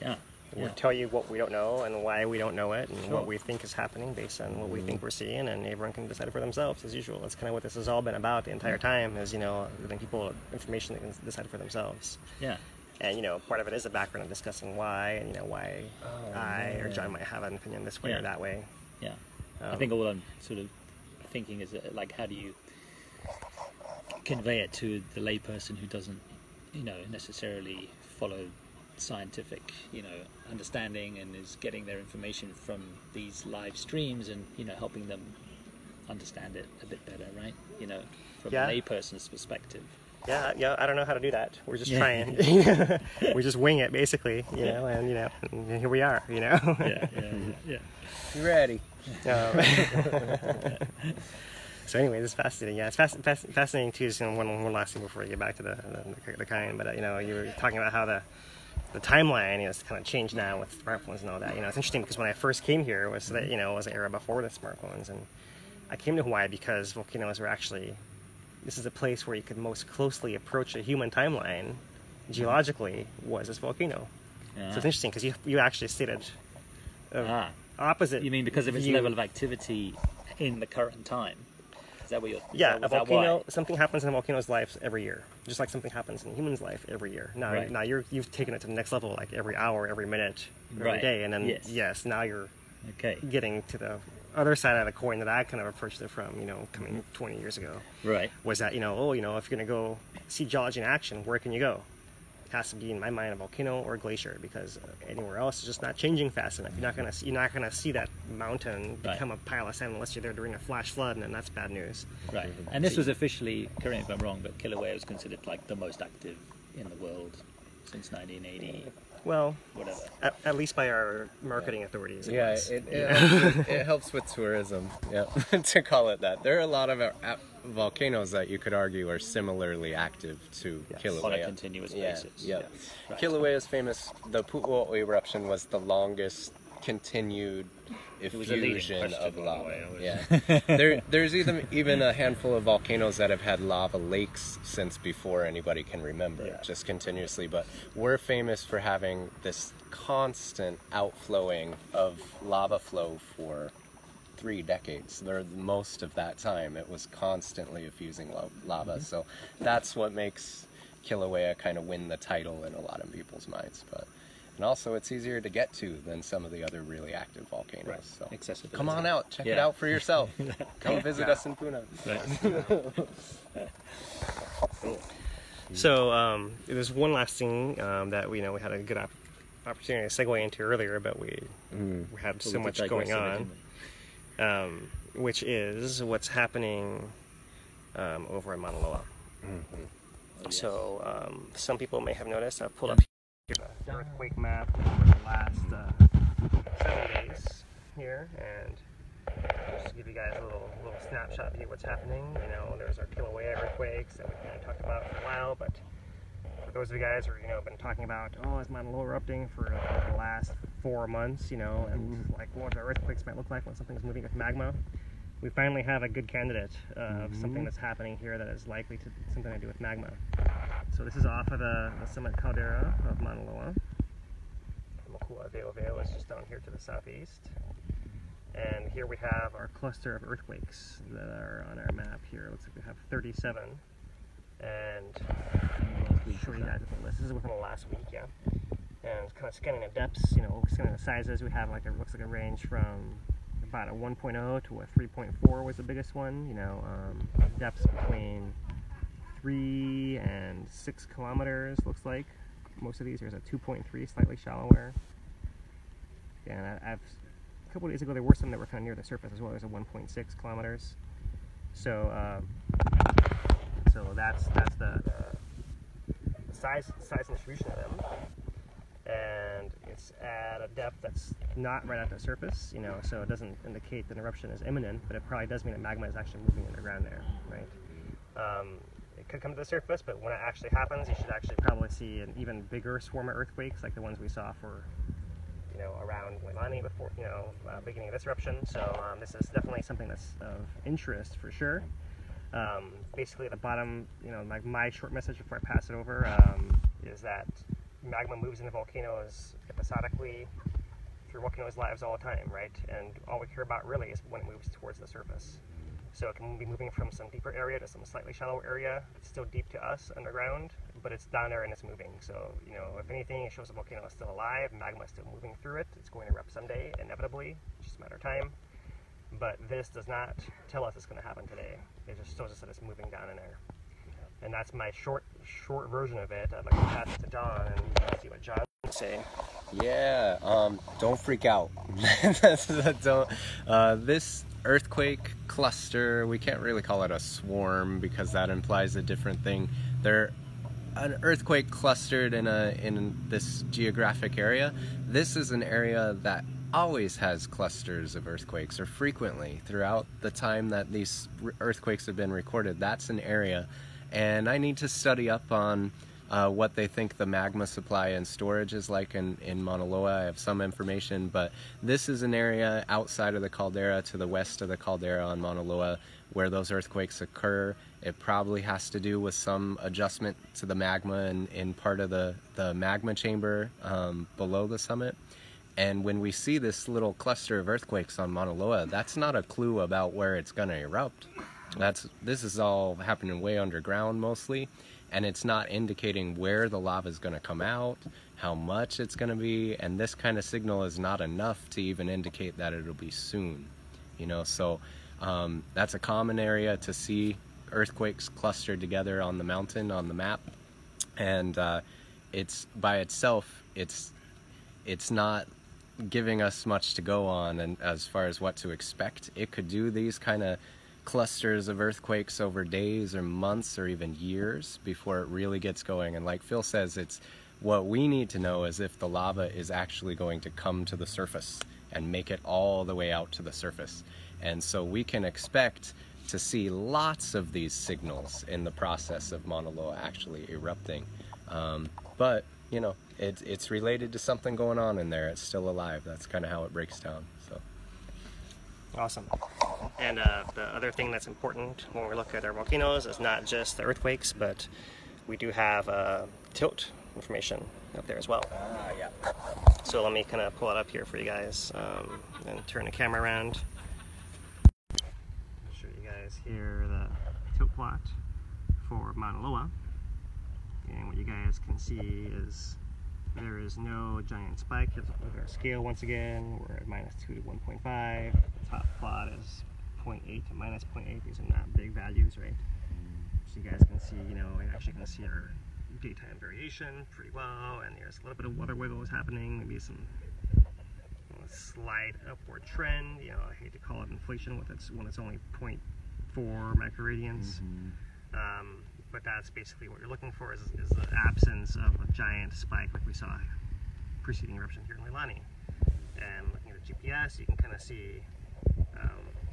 Yeah. We'll tell you what we don't know and why we don't know it and what we think is happening based on what we think we're seeing, and everyone can decide for themselves as usual. That's kind of what this has all been about the entire time, is, giving people information they can decide for themselves. Yeah. And, part of it is a background of discussing why, and, why I or John might have an opinion this way or that way. Yeah. I think all I'm sort of thinking is, like, how do you convey it to the layperson who doesn't, necessarily follow scientific, understanding, and is getting their information from these live streams, and helping them understand it a bit better, right? From a layperson's perspective. Yeah, I don't know how to do that. We're just trying. We just wing it, basically, and here we are, Yeah. You ready? So anyway, this is fascinating. Yeah, it's fascinating too. Just one last thing before we get back to the kind. But you were talking about how the timeline is kind of changed now with smartphones and all that. It's interesting because when I first came here, it was that it was an era before the smartphones, and I came to Hawaii because volcanoes were actually, this is a place where you could most closely approach a human timeline geologically, was this volcano. So it's interesting because you actually stated opposite. You mean because of its level of activity in the current time? Is that what you're? Yeah, a volcano. Something happens in a volcano's life every year, just like something happens in a human's life every year. Now you've taken it to the next level, like every hour, every minute, every day, and then now you're getting to the other side of the coin that I kind of approached it from, coming 20 years ago. Right. Was that if you're gonna go see geology in action, where can you go? It has to be, in my mind, a volcano or a glacier, because anywhere else is just not changing fast enough. You're not gonna see that mountain become a pile of sand unless you're there during a flash flood, and then that's bad news. Right. And this was officially, correct me if I'm wrong, but Kīlauea was considered like the most active in the world since 1980. Well, whatever. At least by our marketing authorities. It helps with tourism. Yeah, to call it that. There are a lot of volcanoes that you could argue are similarly active to Kīlauea on a continuous basis. Yeah. Right. Kilauea is famous. The Pu'uo'o eruption was the longest continued effusion of lava. There's even a handful of volcanoes that have had lava lakes since before anybody can remember, just continuously. But we're famous for having this constant outflowing of lava flow for 3 decades. Most of that time it was constantly effusing lava. So that's what makes Kīlauea kind of win the title in a lot of people's minds. And also, it's easier to get to than some of the other really active volcanoes. Right. So Accessibility. come on out, check it out for yourself. Come visit us in Puna. So there's one last thing that we had a good opportunity to segue into earlier, but we had so much going on, which is what's happening over in Mauna Loa. So some people may have noticed, I've pulled up the earthquake map for the last 7 days here, and just to give you guys a little snapshot view of what's happening. There's our Kīlauea earthquakes that we've kind of talked about for a while, but for those of you guys who been talking about, is Mauna Loa erupting for the last 4 months, and like what the earthquakes might look like when something's moving with magma, we finally have a good candidate of something that's happening here that is likely to something to do with magma. So this is off of the summit caldera of Mauna Loa. Makua Ve'oveo is just down here to the southeast. And here we have our cluster of earthquakes that are on our map here. It looks like we have 37. And I'll show you guys the list. This is within the last week, And kind of scanning the depths, scanning the sizes, we have it looks like a range from about a 1.0 to a 3.4 was the biggest one. Depths between 3 and 6 kilometers, looks like. Most of these, there's a 2.3, slightly shallower. And a couple of days ago, there were some that were kind of near the surface as well. There's a 1.6 kilometers. So that's the size and distribution of them. And it's at a depth that's not right at the surface, so it doesn't indicate that an eruption is imminent, but it probably does mean that magma is actually moving underground there, right? It could come to the surface, but when it actually happens, you should actually probably see an even bigger swarm of earthquakes, like the ones we saw for, around Leilani before, beginning of this eruption. So this is definitely something that's of interest for sure. Basically, at the bottom, my short message before I pass it over is that magma moves into volcanoes episodically through volcanoes' lives all the time, right? And all we care about really is when it moves towards the surface. So it can be moving from some deeper area to some slightly shallower area. It's still deep to us underground, but it's down there and it's moving. So, if anything, it shows the volcano is still alive, magma is still moving through it. It's going to erupt someday, inevitably, it's just a matter of time. But this does not tell us it's going to happen today. It just shows us that it's moving down in there. And that's my short version of it. I'd like to pass it to John and see what John would say. Yeah, don't freak out. This earthquake cluster, we can't really call it a swarm because that implies a different thing. They're an earthquake clustered in this geographic area. This is an area that always has clusters of earthquakes, or frequently throughout the time that these earthquakes have been recorded. That's an area, and I need to study up on what they think the magma supply and storage is like in Mauna Loa. I have some information, but this is an area outside of the caldera to the west of the caldera on Mauna Loa where those earthquakes occur. It probably has to do with some adjustment to the magma in part of the magma chamber below the summit. And when we see this little cluster of earthquakes on Mauna Loa, that's not a clue about where it's going to erupt. This is all happening way underground mostly, and it's not indicating where the lava is going to come out, how much it's going to be, and this kind of signal is not enough to even indicate that it'll be soon. So that's a common area to see earthquakes clustered together on the mountain on the map, and it's by itself, it's not giving us much to go on, and as far as what to expect. It could do these kind of clusters of earthquakes over days or months or even years before it really gets going. And like Phil says, it's what we need to know is if the lava is actually going to come to the surface and make it all the way out to the surface. And so we can expect to see lots of these signals in the process of Mauna Loa actually erupting. But it's related to something going on in there. It's still alive. That's kind of how it breaks down. So awesome. And the other thing that's important when we look at our volcanoes is not just the earthquakes, but we do have tilt information up there as well. Yeah. So let me kind of pull it up here for you guys and turn the camera around. I'll show you guys here the tilt plot for Mauna Loa. And what you guys can see is there is no giant spike. Look at our scale once again. We're at -2 to 1.5. The top plot is 0.8 to -0.8. These are not big values, right? So you guys can see, you're actually going to see our daytime variation pretty well, and there's a little bit of weather wiggles happening, maybe some slight upward trend. I hate to call it inflation when it's only 0.4 microradians. But that's basically what you're looking for is the absence of a giant spike like we saw preceding eruption here in Leilani. And looking at the GPS, you can kind of see,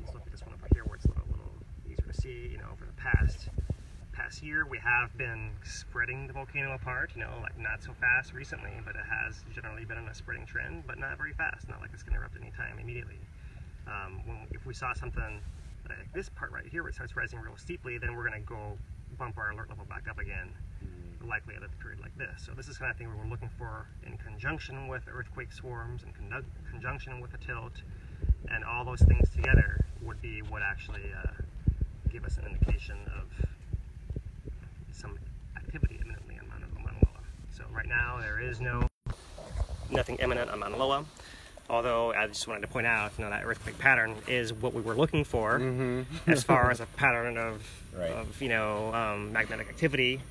let's look at this one over here where it's a little easier to see. Over the past year, we have been spreading the volcano apart, like not so fast recently, but it has generally been on a spreading trend, but not very fast, not like it's going to erupt anytime immediately. If we saw something like this part right here where it starts rising real steeply, then we're going to go bump our alert level back up again, likely at a period like this. So this is the kind of thing we're looking for in conjunction with earthquake swarms, in conjunction with a tilt, and all those things together would be what actually give us an indication of some activity imminently on Mauna Loa. So right now there is nothing imminent on Mauna Loa. Although I just wanted to point out, that earthquake pattern is what we were looking for as far as a pattern of magnetic activity.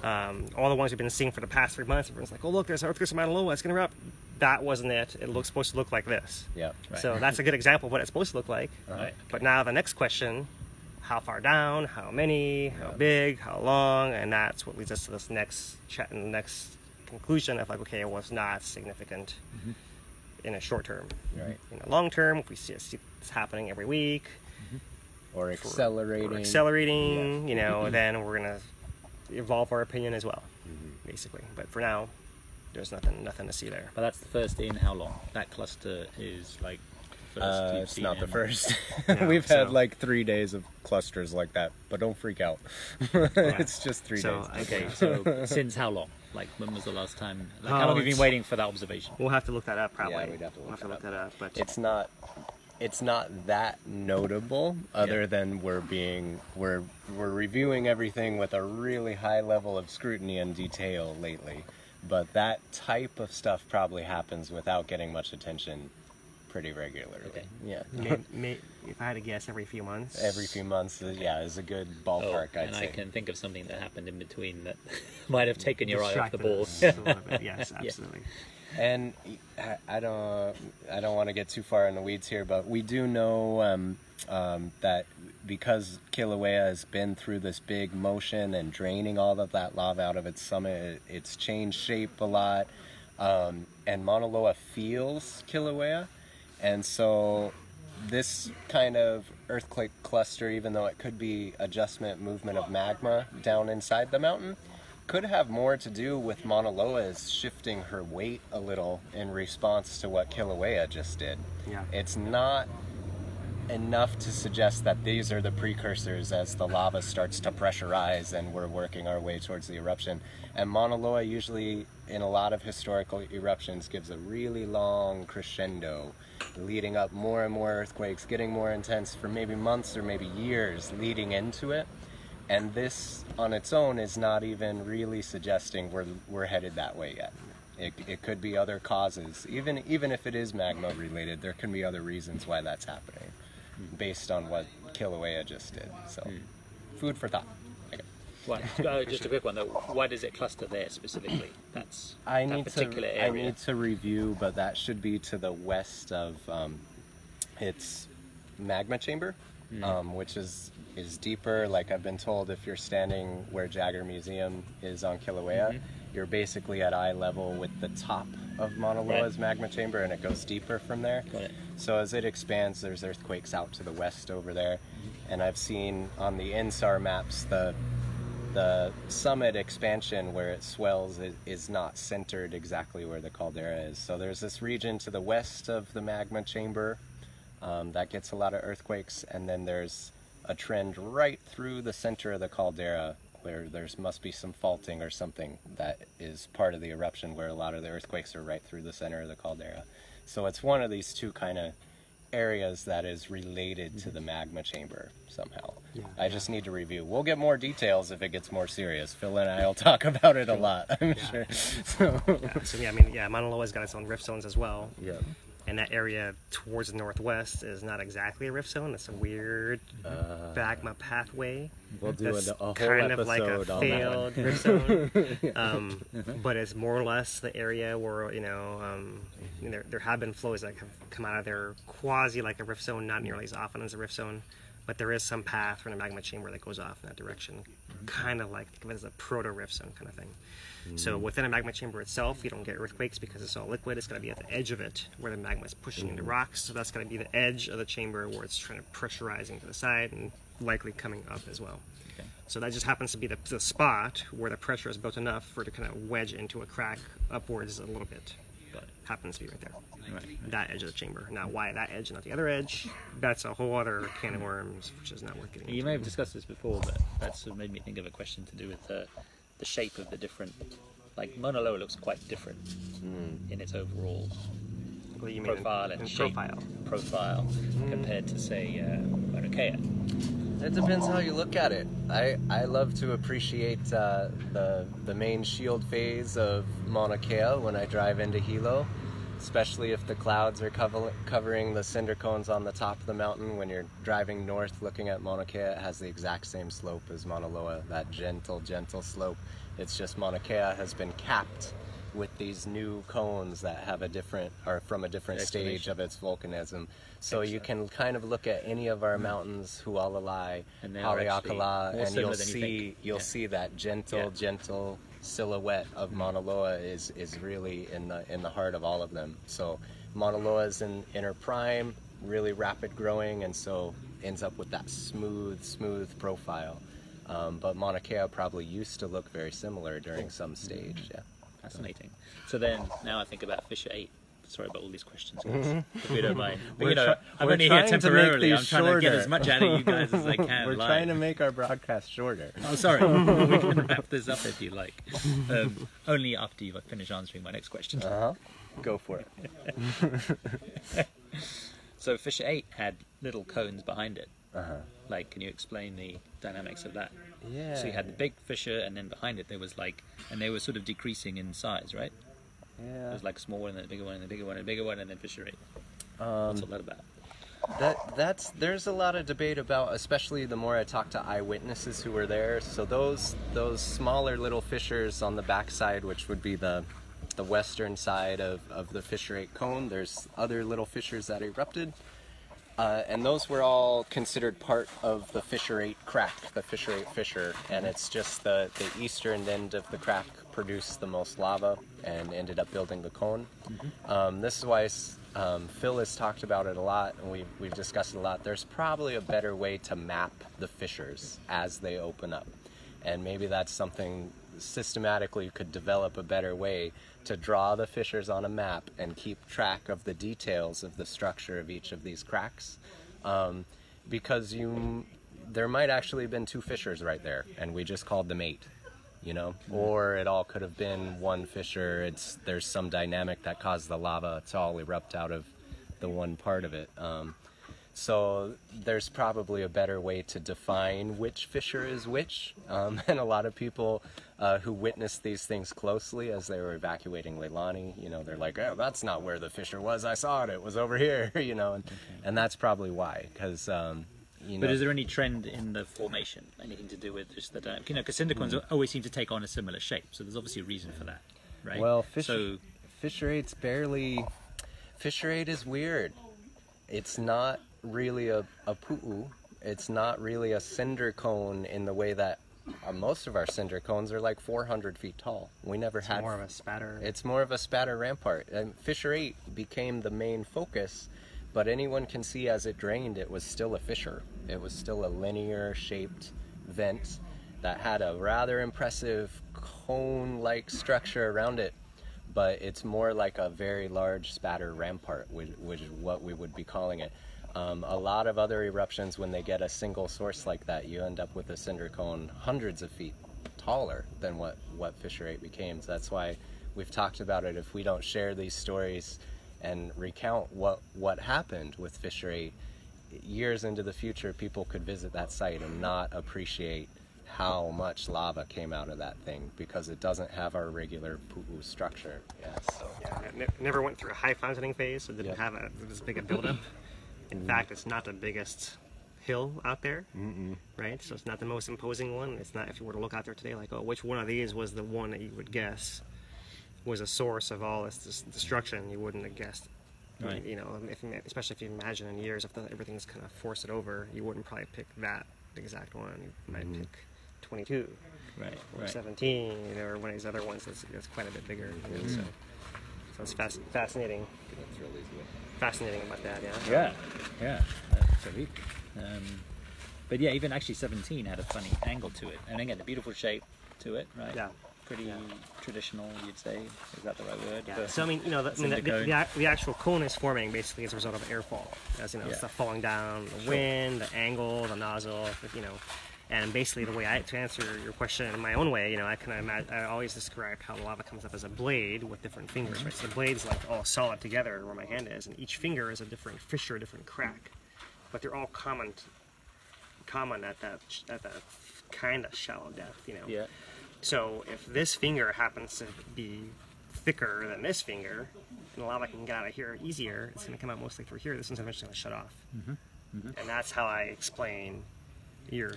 All the ones we've been seeing for the past 3 months, everyone's like, oh look, there's an earthquake in Mauna Loa, it's going to erupt. That wasn't it. It looks supposed to look like this. Yeah. Right. So that's a good example of what it's supposed to look like. Right. But now the next question, how far down, how many, how big, how long, and that's what leads us to this next chat and the next conclusion of okay, it was not significant in a short term. Right. In the long term, if we see it's happening every week, or accelerating. Accelerating, you know, then we're gonna evolve our opinion as well, basically. But for now, there's nothing to see there. But that's the first in how long? That cluster is like first you've It's seen not the in- first. Yeah, We've so- had like 3 days of clusters like that, but don't freak out. It's just 3 So, days. Okay, so since how long? Like when was the last time? Like how long have you been waiting for that observation? We'll have to look that up probably. Yeah, we'd have to We'll look look that up. But It's not that notable, other than we're reviewing everything with a really high level of scrutiny and detail lately. But that type of stuff probably happens without getting much attention pretty regularly. Okay. Yeah. if I had to guess, every few months. Every few months, is a good ballpark, I'd and say. I can think of something that happened in between that might have taken your eye off the Distracted ball. us a little bit. Yes, absolutely. And I don't want to get too far in the weeds here, but we do know that because Kīlauea has been through this big motion and draining all of that lava out of its summit, it's changed shape a lot, and Mauna Loa feels Kīlauea, and so this kind of earthquake cluster, even though it could be adjustment movement of magma down inside the mountain, could have more to do with Mauna Loa's shifting her weight a little in response to what Kīlauea just did. Yeah. It's not enough to suggest that these are the precursors as the lava starts to pressurize and we're working our way towards the eruption. And Mauna Loa usually, in a lot of historical eruptions, gives a really long crescendo, leading up more and more earthquakes, getting more intense for maybe months or maybe years leading into it. And this on its own is not even really suggesting we're headed that way yet. It could be other causes. Even if it is magma related, there can be other reasons why that's happening based on what Kīlauea just did. So food for thought. Okay. Well, just a quick one though. Why does it cluster there specifically? That's I that need particular to area. I need to review, but that should be to the west of its magma chamber, which is deeper. Like I've been told, if you're standing where Jagger Museum is on Kīlauea, you're basically at eye level with the top of Mauna Loa's magma chamber, and it goes deeper from there. Got it. So as it expands, there's earthquakes out to the west over there, and I've seen on the INSAR maps the summit expansion where it swells is not centered exactly where the caldera is. So there's this region to the west of the magma chamber that gets a lot of earthquakes, and then there's a trend right through the center of the caldera where there's must be some faulting or something that is part of the eruption, where a lot of the earthquakes are right through the center of the caldera. So it's one of these two kind of areas that is related to the magma chamber somehow. I just need to review. We'll get more details if it gets more serious. Phil and I will talk about it a lot, I'm sure. So Mauna Loa's got its own rift zones as well. yeah. And that area towards the northwest is not exactly a rift zone. It's a weird magma pathway. We'll do That's a whole kind of like a episode on failed rift zone. But it's more or less the area where, there have been flows that have come out of there quasi like a rift zone, not nearly as often as a rift zone. But there is some path from the magma chamber that goes off in that direction. Kind of like, think of it as a proto-rift zone kind of thing. So within a magma chamber itself, you don't get earthquakes because it's all liquid. It's going to be at the edge of it where the magma is pushing into rocks. So that's going to be the edge of the chamber where it's trying to pressurizing to the side and likely coming up as well. Okay. So that just happens to be the spot where the pressure is built enough for it to kind of wedge into a crack upwards a little bit. Got it. Happens to be right there. Right. That edge of the chamber. Now, why that edge and not the other edge? That's a whole other can of worms, which is not worth getting You into. may have discussed this before, but that sort of made me think of a question to do with the shape of the different. Like Mauna Loa looks quite different in its overall What do you mean profile in and shape profile compared to say Mauna Kea. It depends how you look at it. I love to appreciate the main shield phase of Mauna Kea when I drive into Hilo, especially if the clouds are covering the cinder cones on the top of the mountain. When you're driving north looking at Mauna Kea, it has the exact same slope as Mauna Loa, that gentle slope. It's just Mauna Kea has been capped with these new cones that have from a different stage of its volcanism. So you can kind of look at any of our mountains, Hualalai, And they are actually Haleakala, more and similar than you think. see that gentle silhouette of Mauna Loa is really in the heart of all of them. So Mauna Loa is in her prime, really rapid growing, and so ends up with that smooth profile. But Mauna Kea probably used to look very similar during some stage. Yeah. Fascinating. So then, now I think about Fissure 8. Sorry about all these questions, guys. If you don't mind. But, you know, I'm only here temporarily. I'm trying to get as much out of you guys as I can. We're trying to make our broadcast shorter. Oh, sorry. We can wrap this up if you like. Only after you've finished answering my next question. Go for it. So Fissure 8 had little cones behind it. Like, can you explain the dynamics of that? Yeah. So you had the big fissure, and then behind it there was like, and they were sort of decreasing in size, right? Yeah. It was like a small one, and then a bigger one, and a bigger one, and a bigger one, and then Fissure 8. What's all that about? There's a lot of debate about, especially the more I talk to eyewitnesses who were there. So those smaller little fissures on the backside, which would be the western side of the Fissure 8 cone, there's other little fissures that erupted. And those were all considered part of the Fissure 8 crack, the Fissure 8 fissure, and it's just the eastern end of the crack produced the most lava and ended up building the cone. This is why Phil has talked about it a lot, and we've discussed it a lot. There's probably a better way to map the fissures as they open up, and maybe that's something systematically you could develop a better way to draw the fissures on a map and keep track of the details of the structure of each of these cracks, because there might actually have been 2 fissures right there and we just called them 8, you know, or it all could have been one fissure. There's some dynamic that caused the lava to all erupt out of the one part of it. So there's probably a better way to define which fissure is which, and a lot of people who witnessed these things closely as they were evacuating Leilani, you know, they're like, oh, that's not where the fissure was, I saw it, it was over here, you know, and that's probably why, because, you know. But is there any trend in the formation, anything to do with just the dynamic? You know, because cinder cones always seem to take on a similar shape, so there's obviously a reason for that, right? Well, Fissure 8 is weird. It's not really a pu'u. It's not really a cinder cone in the way that most of our cinder cones are like 400 feet tall. We never had. It's more of a spatter. It's more of a spatter rampart. And Fissure 8 became the main focus, but anyone can see as it drained, it was still a fissure. It was still a linear shaped vent that had a rather impressive cone-like structure around it, but it's more like a very large spatter rampart, which is what we would be calling it. A lot of other eruptions, when they get a single source like that, you end up with a cinder cone hundreds of feet taller than what Fissure 8 became. So that's why we've talked about it. If we don't share these stories and recount what happened with Fissure 8, years into the future, people could visit that site and not appreciate how much lava came out of that thing, because it doesn't have our regular pu'u structure. It never went through a high fountaining phase, so it didn't have this big a buildup. In fact, it's not the biggest hill out there, right? So it's not the most imposing one. It's not, if you were to look out there today, like, oh, which one of these was the one that you would guess was a source of all this destruction, you wouldn't have guessed. Right. You know, especially if you imagine in years, if everything's kind of forced it over, you wouldn't probably pick that exact one. You might pick 22, or 17, you know, or one of these other ones that's quite a bit bigger. You know, so it's fascinating. Fascinating about that, Yeah, absolutely. But yeah, even actually 17 had a funny angle to it, and again, a beautiful shape to it, right? Yeah. Pretty traditional, you'd say. Is that the right word? Yeah. So I mean, you know, the actual cone is forming basically as a result of airfall, as you know, stuff falling down, the wind, the angle, the nozzle, you know. And basically, the way to answer your question in my own way, you know, I always described how the lava comes up as a blade with different fingers, right? So the blade's like all solid together where my hand is, and each finger is a different fissure, a different crack, but they're all common at that kind of shallow depth, you know. Yeah. So if this finger happens to be thicker than this finger, and the lava can get out of here easier, it's going to come out mostly through here. This one's eventually going to shut off, and that's how I explain.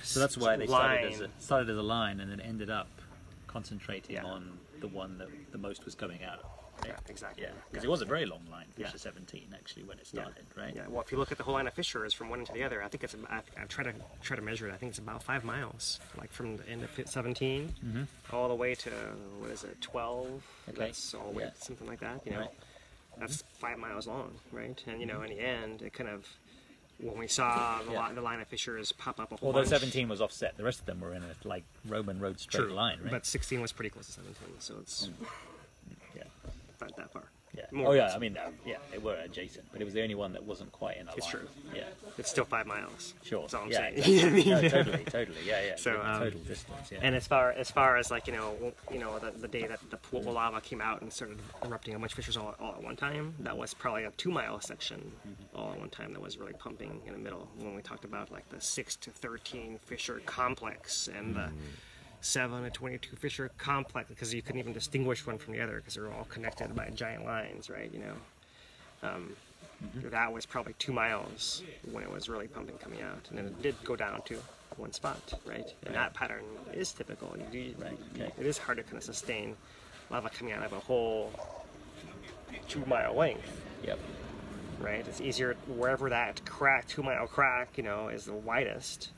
So that's why they started as a line and then ended up concentrating on the one that the most was coming out of. Right? Yeah, exactly. Yeah, because it was a very long line, Fissure 17, actually, when it started, right? Yeah. Well, if you look at the whole line of fissures from one end to the other, I think it's. I've tried to measure it. I think it's about 5 miles, like from the end of 17 all the way to 12. Okay. That's all the way, something like that. You know, that's 5 miles long, right? And you know, in the end, it kind of. when we saw the line of fishers pop up a whole Although bunch. 17 was offset, the rest of them were in a like Roman road straight line, right? But 16 was pretty close to 17, so it's Yeah. not that far. Yeah. More Oh or yeah, less. I mean, yeah, they were adjacent, but it was the only one that wasn't quite in a It's line. true. Yeah. It's still 5 miles. Sure. That's all I'm yeah, saying. exactly. You know what I mean? No, totally. Yeah. So, total distance. Yeah. And as far as like the day that the pool lava came out and started erupting a bunch of fishers all at one time, that was probably a 2-mile section all at one time that was really pumping in the middle. When we talked about like the 6 to 13 fisher complex and the 7 to 22 fisher complex, because you couldn't even distinguish one from the other because they're all connected by giant lines, right? That was probably 2 miles when it was really pumping coming out, and then it did go down to one spot, right? And that pattern is typical. It is hard to kind of sustain lava coming out of a whole 2-mile length. Yep. Right? It's easier wherever that 2-mile crack, is the widest,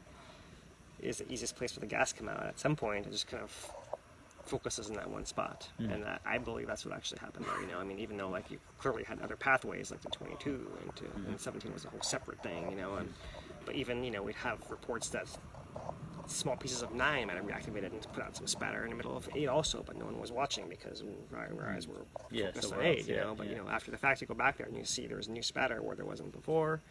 is the easiest place for the gas to come out. At some point, it just kind of focuses in that one spot, and I believe that's what actually happened there. I mean, even though like you clearly had other pathways, like the 22 and 17 was a whole separate thing, but even we'd have reports that small pieces of 9 might have reactivated and put out some spatter in the middle of 8 also, but no one was watching because our eyes were focused on 8, But after the fact, you go back there and you see there's a new spatter where there wasn't before.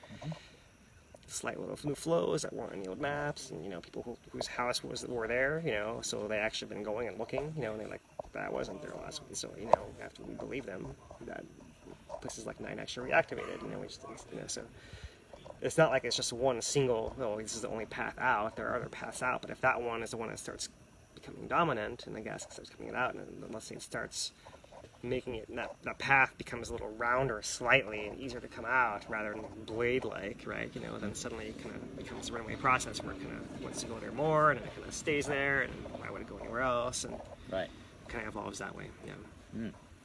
Slight little new flows that weren't on the old maps, and people whose house were there, so they actually been going and looking, and they're like, that wasn't there last week, so after we believe them, that places like 9 actually reactivated, so it's not like it's just one single, this is the only path out. There are other paths out, but if that one is the one that starts becoming dominant and the gas starts coming out, and let's say it starts making it, that path becomes a little rounder slightly and easier to come out rather than blade-like, right? Then suddenly it kind of becomes a runaway process where it kind of wants to go there more and it kind of stays there, and why would it go anywhere else? And kind of evolves that way,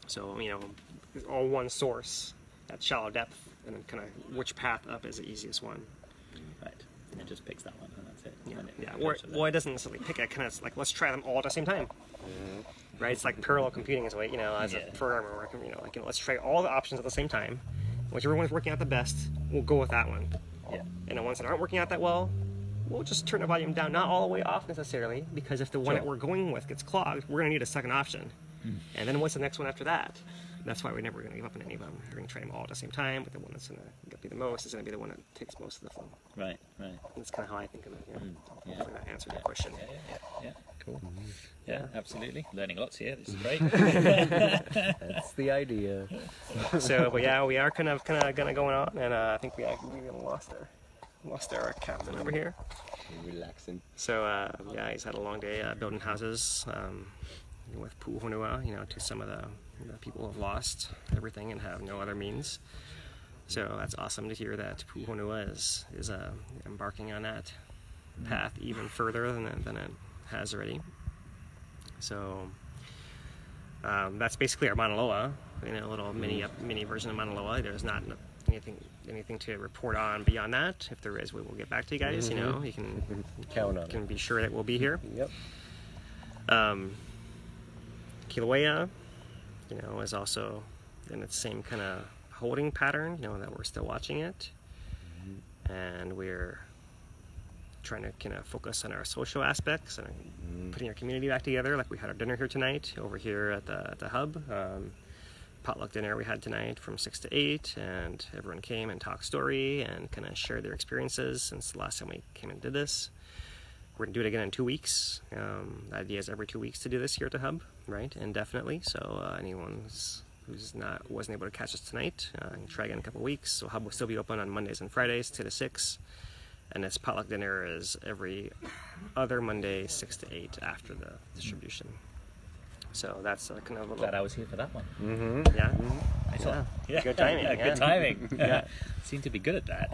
So, it's all one source at shallow depth, and then kind of which path up is the easiest one. Right. And it just picks that one, and that's it. Well, it doesn't necessarily pick it. Kind of like, let's try them all at the same time. Right? It's like parallel computing is a way, as a programmer, let's try all the options at the same time. Whichever one's working out the best, we'll go with that one. Yeah. And the ones that aren't working out that well, we'll just turn the volume down, not all the way off necessarily, because if the one that we're going with gets clogged, we're going to need a second option. And then what's the next one after that? That's why we're never going to give up on any of them. We're going to try them all at the same time, but the one that's going to be the most is going to be the one that takes most of the flow. Right. That's kind of how I think of it. Hopefully that answered your question. Yeah. Cool. Yeah, absolutely. Learning lots here. This is great. That's the idea. So, but yeah, we are kind of going on, and I think we lost our captain over here. Relaxing. So he's had a long day building houses with Puhonua, to some of the people who have lost everything and have no other means. So that's awesome to hear that Puhonua is embarking on that path even further than it has already. So that's basically our Mauna Loa, a little mini version of Mauna Loa. There's not anything to report on beyond that. If there is, we will get back to you guys. You can count on it. Can be sure that we'll be here. Yep. Kīlauea, is also in its same kind of holding pattern, that we're still watching it. And we're trying to kind of focus on our social aspects and putting our community back together. Like we had our dinner here tonight over here at the hub. Potluck dinner we had tonight from 6 to 8, and everyone came and talked story and kind of shared their experiences since the last time we came and did this. We're going to do it again in 2 weeks. The idea is every 2 weeks to do this here at the hub, right? Indefinitely. So anyone who's wasn't able to catch us tonight, can try again in a couple of weeks. So hub will still be open on Mondays and Fridays 2 to 6. And this potluck dinner is every other Monday 6 to 8 after the distribution. So that's kind of a little... Glad I was here for that one. Yeah. Yeah. Good timing. Good timing. Yeah. Seem to be good at that.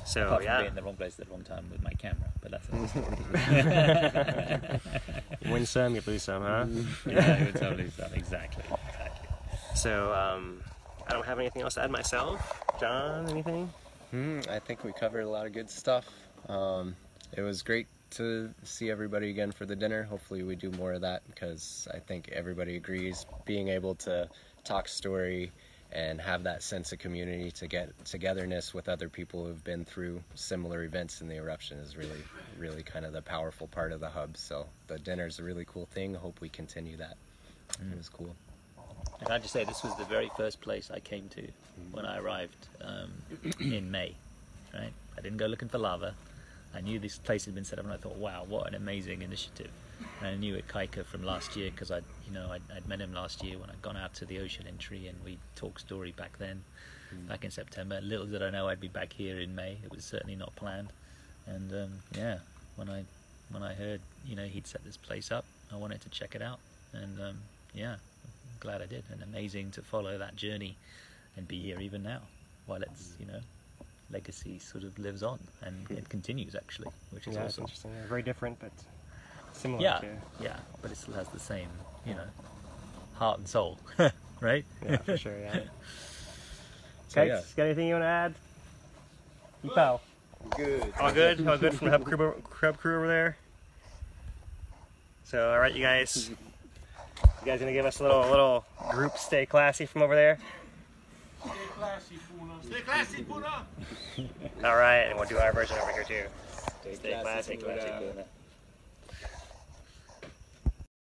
So Apart from being in the wrong place at the wrong time with my camera, but that's you win some, you lose some, huh? Yeah, you totally lose some. Exactly. So I don't have anything else to add myself. John, anything? I think we covered a lot of good stuff. It was great to see everybody again for the dinner. Hopefully we do more of that, because I think everybody agrees being able to talk story and have that sense of community, to get togetherness with other people who've been through similar events in the eruption is really kind of the powerful part of the hub. So the dinner's a really cool thing. Hope we continue that. It was cool. And I just say this was the very first place I came to when I arrived in May. Right? I didn't go looking for lava. I knew this place had been set up, and I thought, wow, what an amazing initiative. And I knew Ikaika from last year because I'd met him last year when I'd gone out to the ocean entry, and we talked story back then, back in September. Little did I know I'd be back here in May. It was certainly not planned. And yeah, when I heard he'd set this place up, I wanted to check it out. And yeah, I'm glad I did. And amazing to follow that journey and be here even now while it's legacy sort of lives on, and it continues actually, which is awesome. Interesting. Yeah, very different, but similar. Yeah, but it still has the same, heart and soul, right? Yeah, for sure. Yeah. So, Okay, got anything you want to add? You pal. Good. All good. All good from the hub crew over there. So, all right, you guys. You guys gonna give us a little group stay classy from over there? Stay classy, Puna. Stay classy, Puna. All right, and we'll do our version over here too. Stay classy, Stay classy.